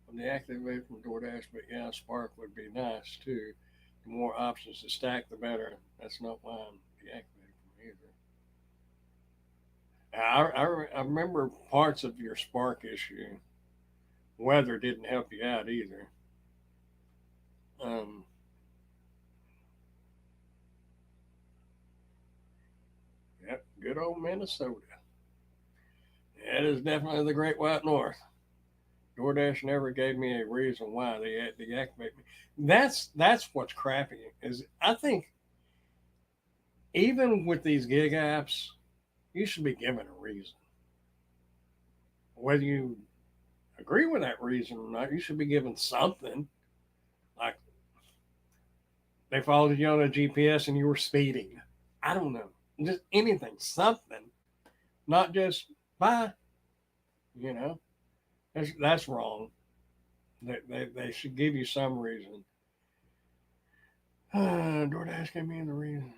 I'm deactivated from DoorDash, but yeah, Spark would be nice too. The more options to stack, the better. That's not why I'm deactivated from either. I remember parts of your Spark issue. Weather didn't help you out either. Um, yep, good old Minnesota. It is definitely the Great White North. DoorDash never gave me a reason why they had to deactivate me. That's what's crappy is I think even with these gig apps, you should be given a reason. Whether you agree with that reason or not, you should be given something. Like they followed you on a GPS and you were speeding. I don't know. Just anything, something. Not just bye. You know, that's wrong. They should give you some reason. DoorDash gave me the reason.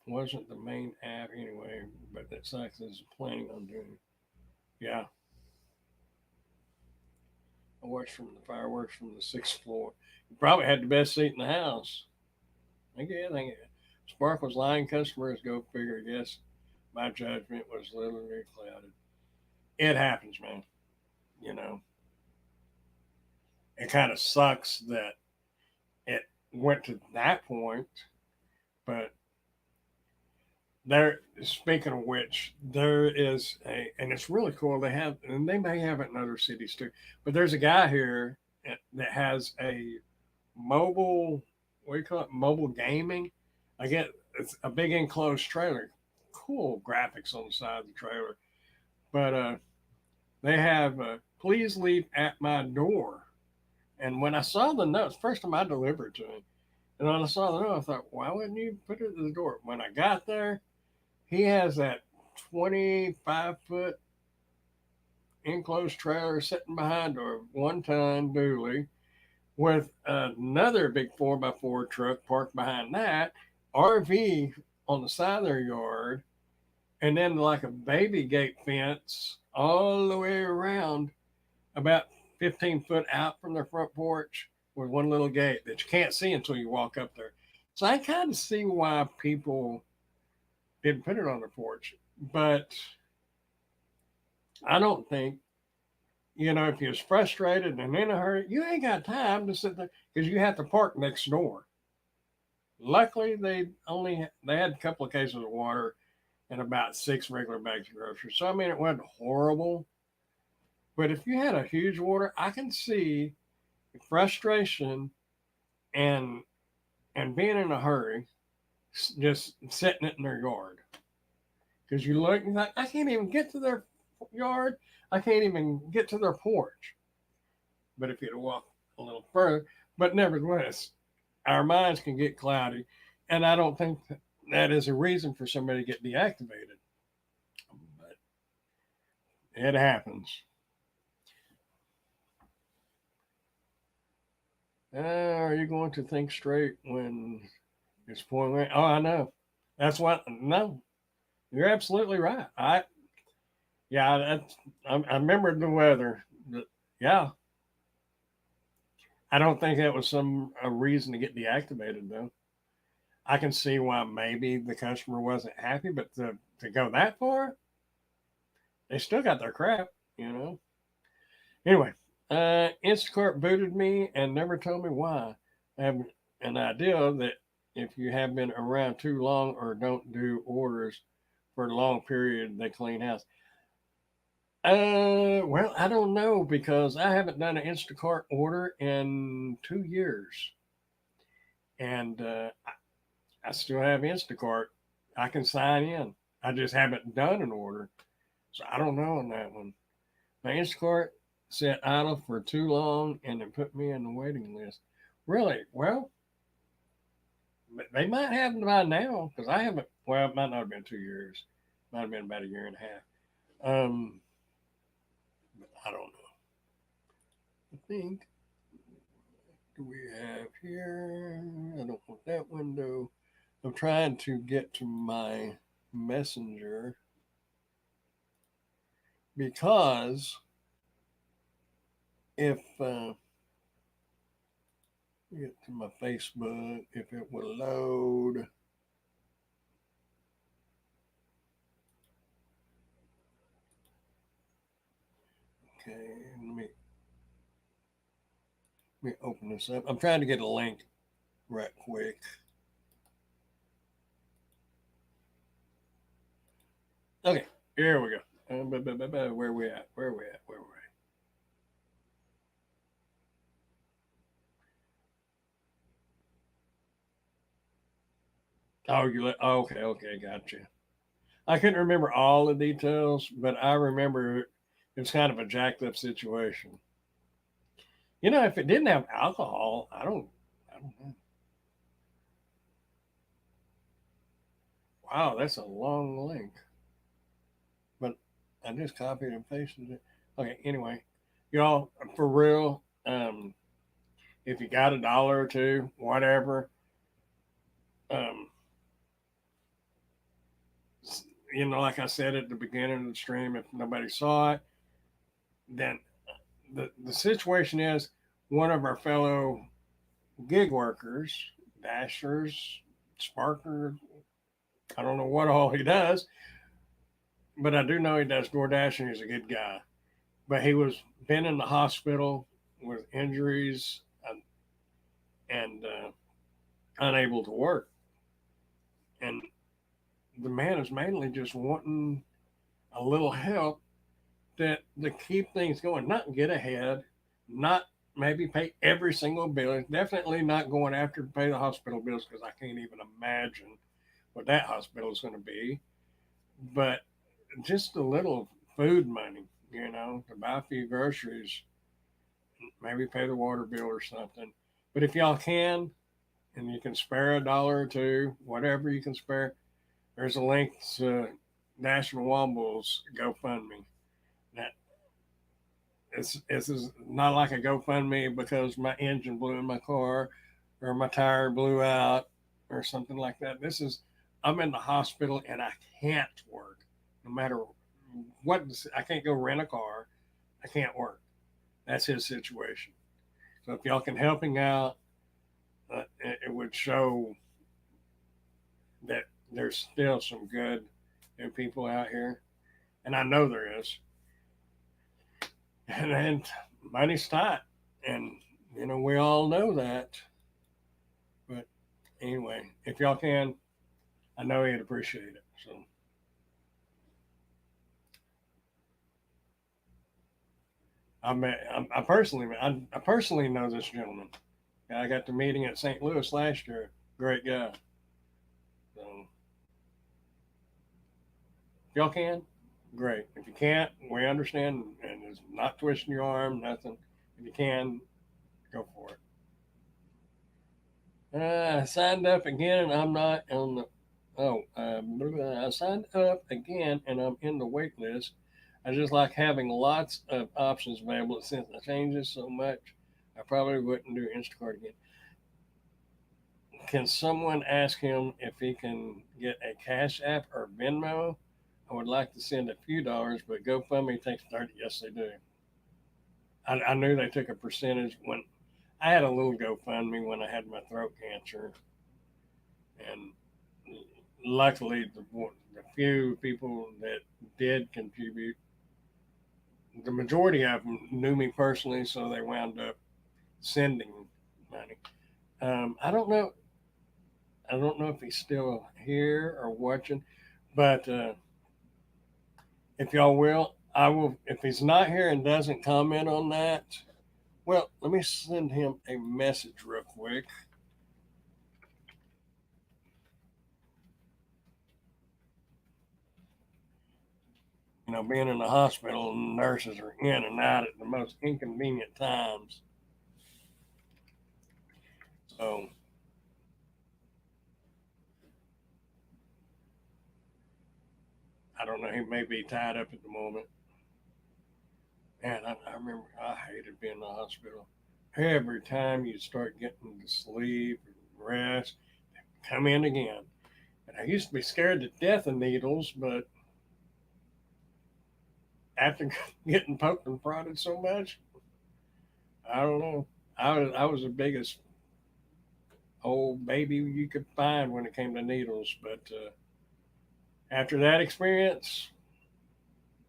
Wasn't the main app anyway, but that Sykes is planning on doing. Yeah, I watched from the fireworks from the sixth floor. You probably had the best seat in the house. I think Spark was lying. Customers go figure. Yes, my judgment was literally clouded. It happens, man. You know, it kind of sucks that it went to that point, but there, speaking of which, there is a, and it's really cool. They have, and they may have it in other cities too. But there's a guy here that has a mobile, what do you call it? Mobile gaming. I get it's a big enclosed trailer. Cool graphics on the side of the trailer. But they have, please leave at my door. And when I saw the notes, first time I delivered to him, and when I saw the note, I thought, why wouldn't you put it at the door? When I got there, he has that 25-foot enclosed trailer sitting behind a 1-ton dually with another big 4x4 truck parked behind that, RV on the side of their yard, and then like a baby gate fence all the way around about 15 foot out from their front porch with one little gate that you can't see until you walk up there. So I kind of see why people didn't put it on their porch. But I don't think, if you're frustrated and in a hurry, you ain't got time to sit there because you have to park next door. Luckily, they had a couple of cases of water and about 6 regular bags of groceries. So I mean, it wasn't horrible. But if you had a huge order, I can see frustration and being in a hurry, just setting it in their yard because you look and like I can't even get to their yard. I can't even get to their porch. But if you'd walk a little further, but nevertheless, our minds can get cloudy, and I don't think that is a reason for somebody to get deactivated. But it happens. Are you going to think straight when it's pouring rain? Oh, I know. That's what. No, you're absolutely right. Yeah, I remember the weather. Yeah, I don't think that was some a reason to get deactivated though. I can see why maybe the customer wasn't happy, but to go that far, they still got their crap, you know. Anyway, Instacart booted me and never told me why. I have an idea that if you have been around too long or don't do orders for a long period, they clean house. Well, I don't know because I haven't done an Instacart order in 2 years, and I still have Instacart. I can sign in. I just haven't done an order, so I don't know on that one. My Instacart sat idle for too long and it put me in the waiting list. Really? Well, they might have by now because I haven't. Well, it might not have been 2 years. Might have been about a year and a half. But I don't know. I think do we have here? I don't want that window. I'm trying to get to my messenger because if get to my Facebook, if it will load. Okay, let me open this up. I'm trying to get a link right quick. Okay, here we go. Where we at? Where we at? Where we at? Oh, you let? Oh, okay, okay, gotcha. I couldn't remember all the details, but I remember it was kind of a jacked up situation. You know, if it didn't have alcohol, I don't know. Wow, that's a long link, but I just copied and pasted it. Okay, anyway, y'all, for real, if you got $1 or two, whatever, um, like I said at the beginning of the stream, if nobody saw it, then the situation is one of our fellow gig workers, dashers, sparker, I don't know what all he does, but I do know he does DoorDash and he's a good guy. But he was been in the hospital with injuries and unable to work. And the man is mainly just wanting a little help that to keep things going, not get ahead, not maybe pay every single bill. Definitely not going after to pay the hospital bills because I can't even imagine what that hospital is going to be. But just a little food money, to buy a few groceries, maybe pay the water bill or something. But if y'all can, and you can spare $1 or two, whatever you can spare, there's a link to National Womble's GoFundMe. That it's not like a GoFundMe because my engine blew in my car or my tire blew out or something like that. This is I'm in the hospital and I can't work no matter what. I can't go rent a car. I can't work. That's his situation. So if y'all can help him out, it would show that there's still some good people out here, and I know there is. And money's tight, and we all know that. But anyway, if y'all can, I know he'd appreciate it. So I personally know this gentleman. I got the meeting at St. Louis last year. Great guy. So if y'all can, great. If you can't, we understand, and it's not twisting your arm, nothing. If you can, go for it. I signed up again, and I'm not on the. Oh, I signed up again, and I'm in the wait list. I just like having lots of options available since it changes so much. I probably wouldn't do Instacart again. Can someone ask him if he can get a Cash App or Venmo? I would like to send a few dollars, but GoFundMe takes 30. Yes, they do. I knew they took a percentage when I had a little GoFundMe when I had my throat cancer, and luckily the few people that did contribute, the majority of them knew me personally, so they wound up sending money. I don't know. I don't know if he's still here or watching, but if y'all will, I will. If he's not here and doesn't comment on that, well, let me send him a message real quick. Being in the hospital, nurses are in and out at the most inconvenient times. So I don't know. He may be tied up at the moment. And I remember I hated being in the hospital. Every time you start getting to sleep and rest, come in again. And I used to be scared to death of needles, but after getting poked and prodded so much, I don't know. I was the biggest old baby you could find when it came to needles, but after that experience,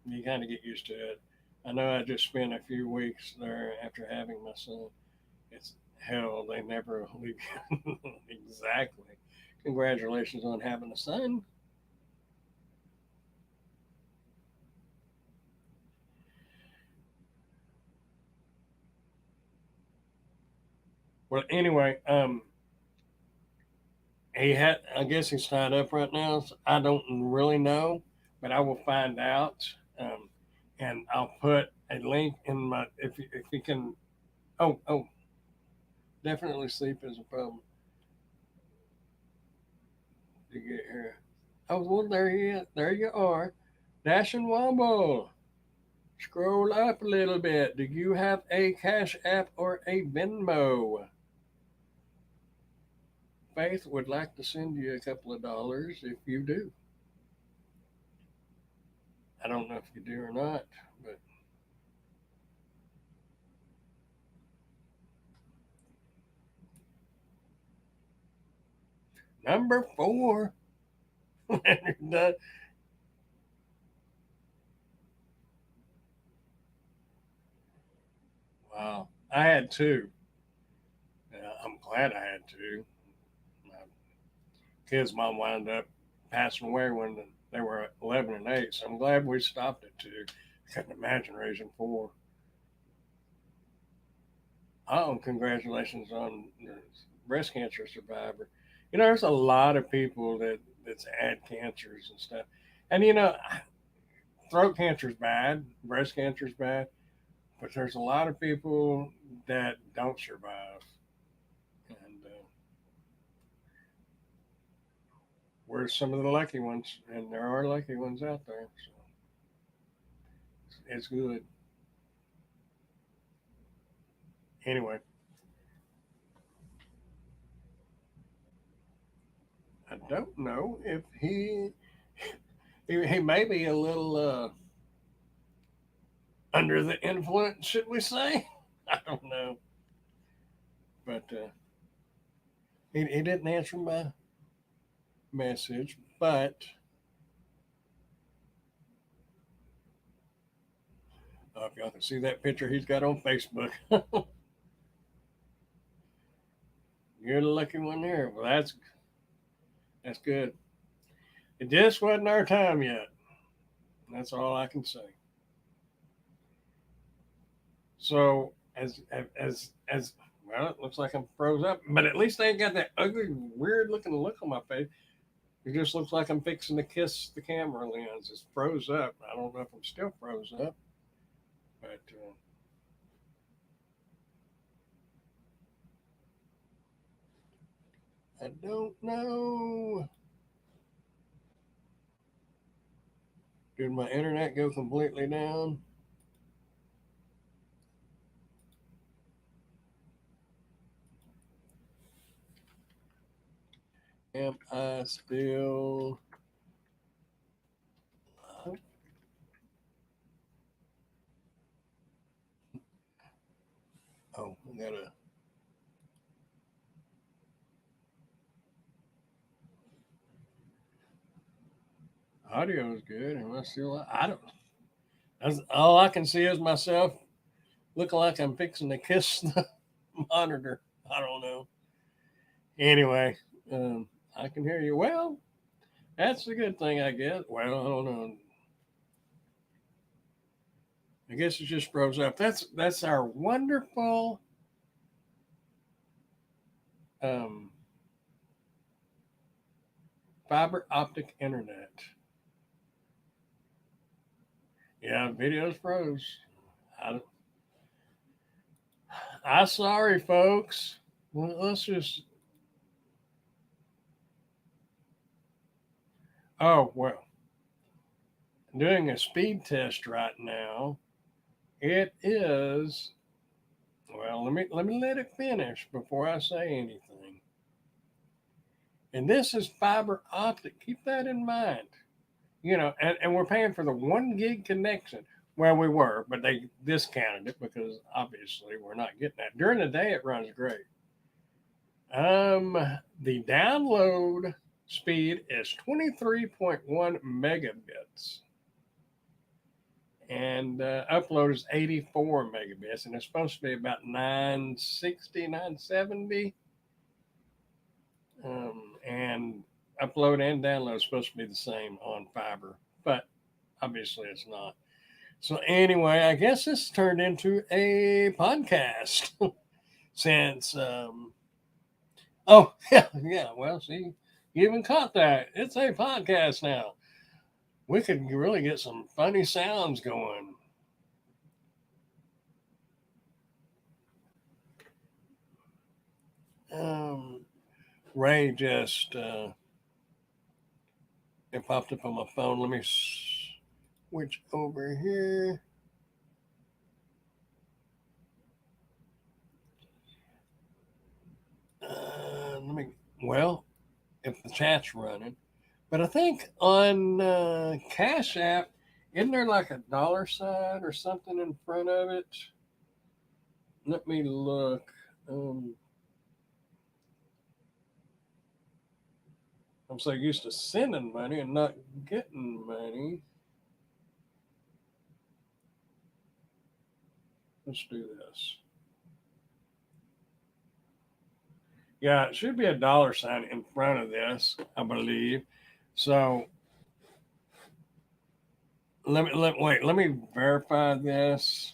you kind of get used to it. I know I just spent a few weeks there after having my son. It's hell, they never leave you. Exactly. Congratulations on having a son. Well, anyway, he had. I guess he's tied up right now. So I don't really know, but I will find out, um, and I'll put a link in my if you can. Oh, definitely sleep is a problem to get here. Oh, well, there you is. There you are. Dash and Wombo. Scroll up a little bit. Do you have a Cash App or a Venmo? Faith would like to send you a couple of dollars if you do. I don't know if you do or not, but number four. Wow. I had two. I'm glad I had two. My kids' mom wound up passing away when they were 11 and 8, so I'm glad we stopped at two. I couldn't imagine raising four. Oh, congratulations on the breast cancer survivor. There's a lot of people that's had cancers and stuff, and throat cancer's bad, breast cancer's bad, but there's a lot of people that don't survive, and we're some of the lucky ones, and there are lucky ones out there. So it's good. Anyway, I don't know if he may be a little under the influence, should we say? I don't know, but he didn't answer my message. But if y'all can see that picture he's got on Facebook, you're the lucky one there. Well, that's good. It just wasn't our time yet. That's all I can say. So as well, it looks like I'm froze up, but at least I ain't got that ugly, weird looking look on my face. It just looks like I'm fixing to kiss the camera lens. It's froze up. I don't know if I'm still froze up, but I don't know. Did my internet go completely down? Am I still? Oh, I got a audio is good. Am I still? I don't. That's, all I can see is myself looking like I'm fixing to kiss the monitor. I don't know. Anyway, I can hear you. Well, that's a good thing, I guess. Well, I don't know. I guess it just froze up. That's our wonderful um, fiber optic internet. Yeah, videos froze. I, I'm sorry, folks. Well, let's just. Oh well, I'm doing a speed test right now. It is. Well, let me let it finish before I say anything. And this is fiber optic. Keep that in mind. And we're paying for the 1 gig connection. Well, we were, but they discounted it because obviously we're not getting that. During the day, it runs great. Um, the download speed is 23.1 megabits, and upload is 84 megabits, and it's supposed to be about 960, 970. And upload and download is supposed to be the same on fiber, but obviously it's not. So anyway, I guess this turned into a podcast since oh yeah, yeah, well see, you even caught that. It's a podcast now. We could really get some funny sounds going. Um Ray just it popped up on my phone. Let me switch over here. Let me well, if the chat's running. But I think on Cash App, isn't there like a dollar sign or something in front of it? Let me look. Um, I'm so used to sending money and not getting money. Let's do this. Yeah, it should be a dollar sign in front of this, I believe. So wait. Let me verify this.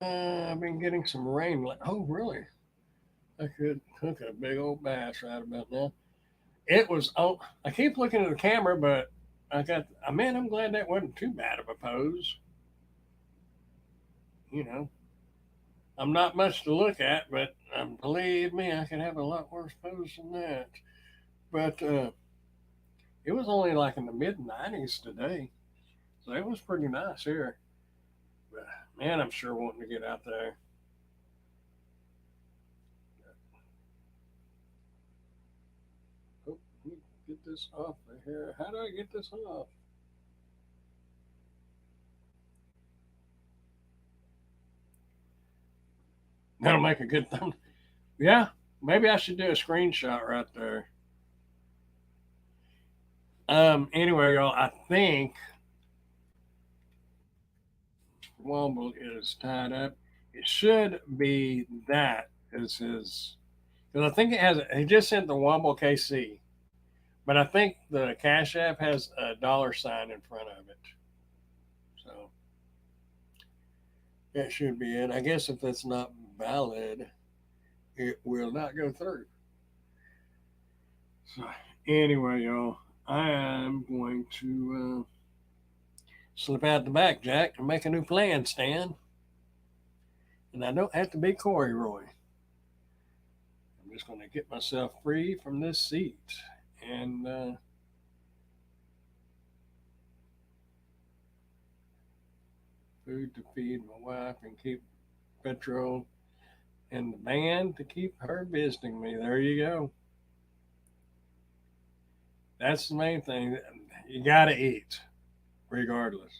I've been getting some rain. Oh, really? I could cook a big old bass right about now. It was. Oh, I keep looking at the camera, but I got. Man, I'm glad that wasn't too bad of a pose. You know, I'm not much to look at, but believe me, I could have a lot worse pose than that. But it was only like in the mid 90s today, so it was pretty nice here. But man, I'm sure wanting to get out there. Oh, let me get this off of here. How do I get this off? That'll make a good thumb. Yeah, maybe I should do a screenshot right there. Anyway, y'all, I think Womble is tied up. It should be that as his, because I think it has. He just sent the Womble KC, but I think the Cash App has a dollar sign in front of it, so that should be it. I guess if that's not valid, it will not go through. So anyway, y'all, I am going to slip out the back, Jack, and make a new plan, Stan. And I don't have to be Corey Roy. I'm just going to get myself free from this seat. And food to feed my wife and keep petrol in the van to keep her visiting me. There you go. That's the main thing. You got to eat regardless.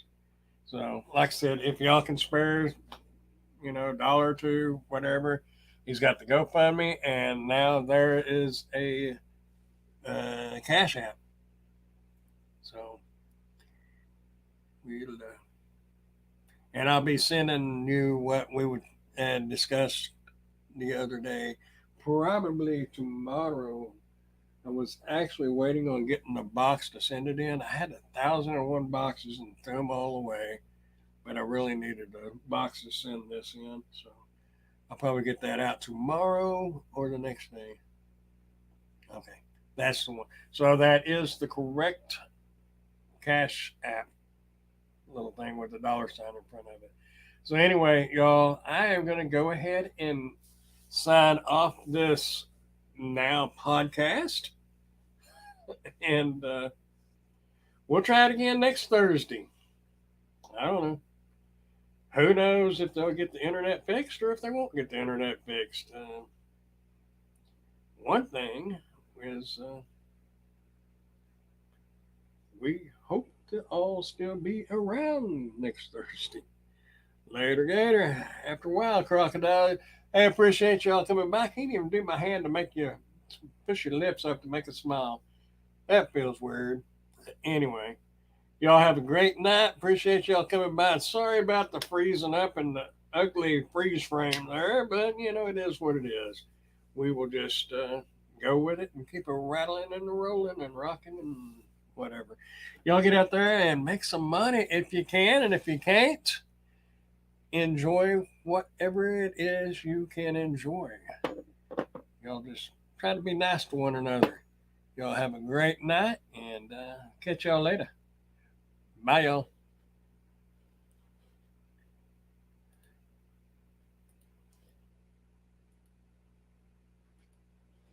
So, like I said, if y'all can spare, a dollar or two, whatever, he's got the GoFundMe, and now there is a Cash App. So, we'll, and I'll be sending you what we would discuss the other day, probably tomorrow. I was actually waiting on getting a box to send it in. I had 1,001 boxes and threw them all away, but I really needed a box to send this in. So I'll probably get that out tomorrow or the next day. Okay, that's the one. So that is the correct Cash App little thing with the dollar sign in front of it. So anyway, y'all, I am going to go ahead and sign off this now podcast, and we'll try it again next Thursday. I don't know. Who knows if they'll get the internet fixed or if they won't get the internet fixed. One thing is we hope to all still be around next Thursday. Later, Gator. After a while, Crocodile. I appreciate y'all coming back. I can't even do my hand to make you push your lips up to make a smile. That feels weird. Anyway, y'all have a great night. Appreciate y'all coming by. Sorry about the freezing up and the ugly freeze frame there, but it is what it is. We will just go with it and keep it rattling and rolling and rocking and whatever. Y'all get out there and make some money if you can, and if you can't, enjoy whatever it is you can enjoy. Y'all just try to be nice to one another. Y'all have a great night, and catch y'all later. Bye, y'all.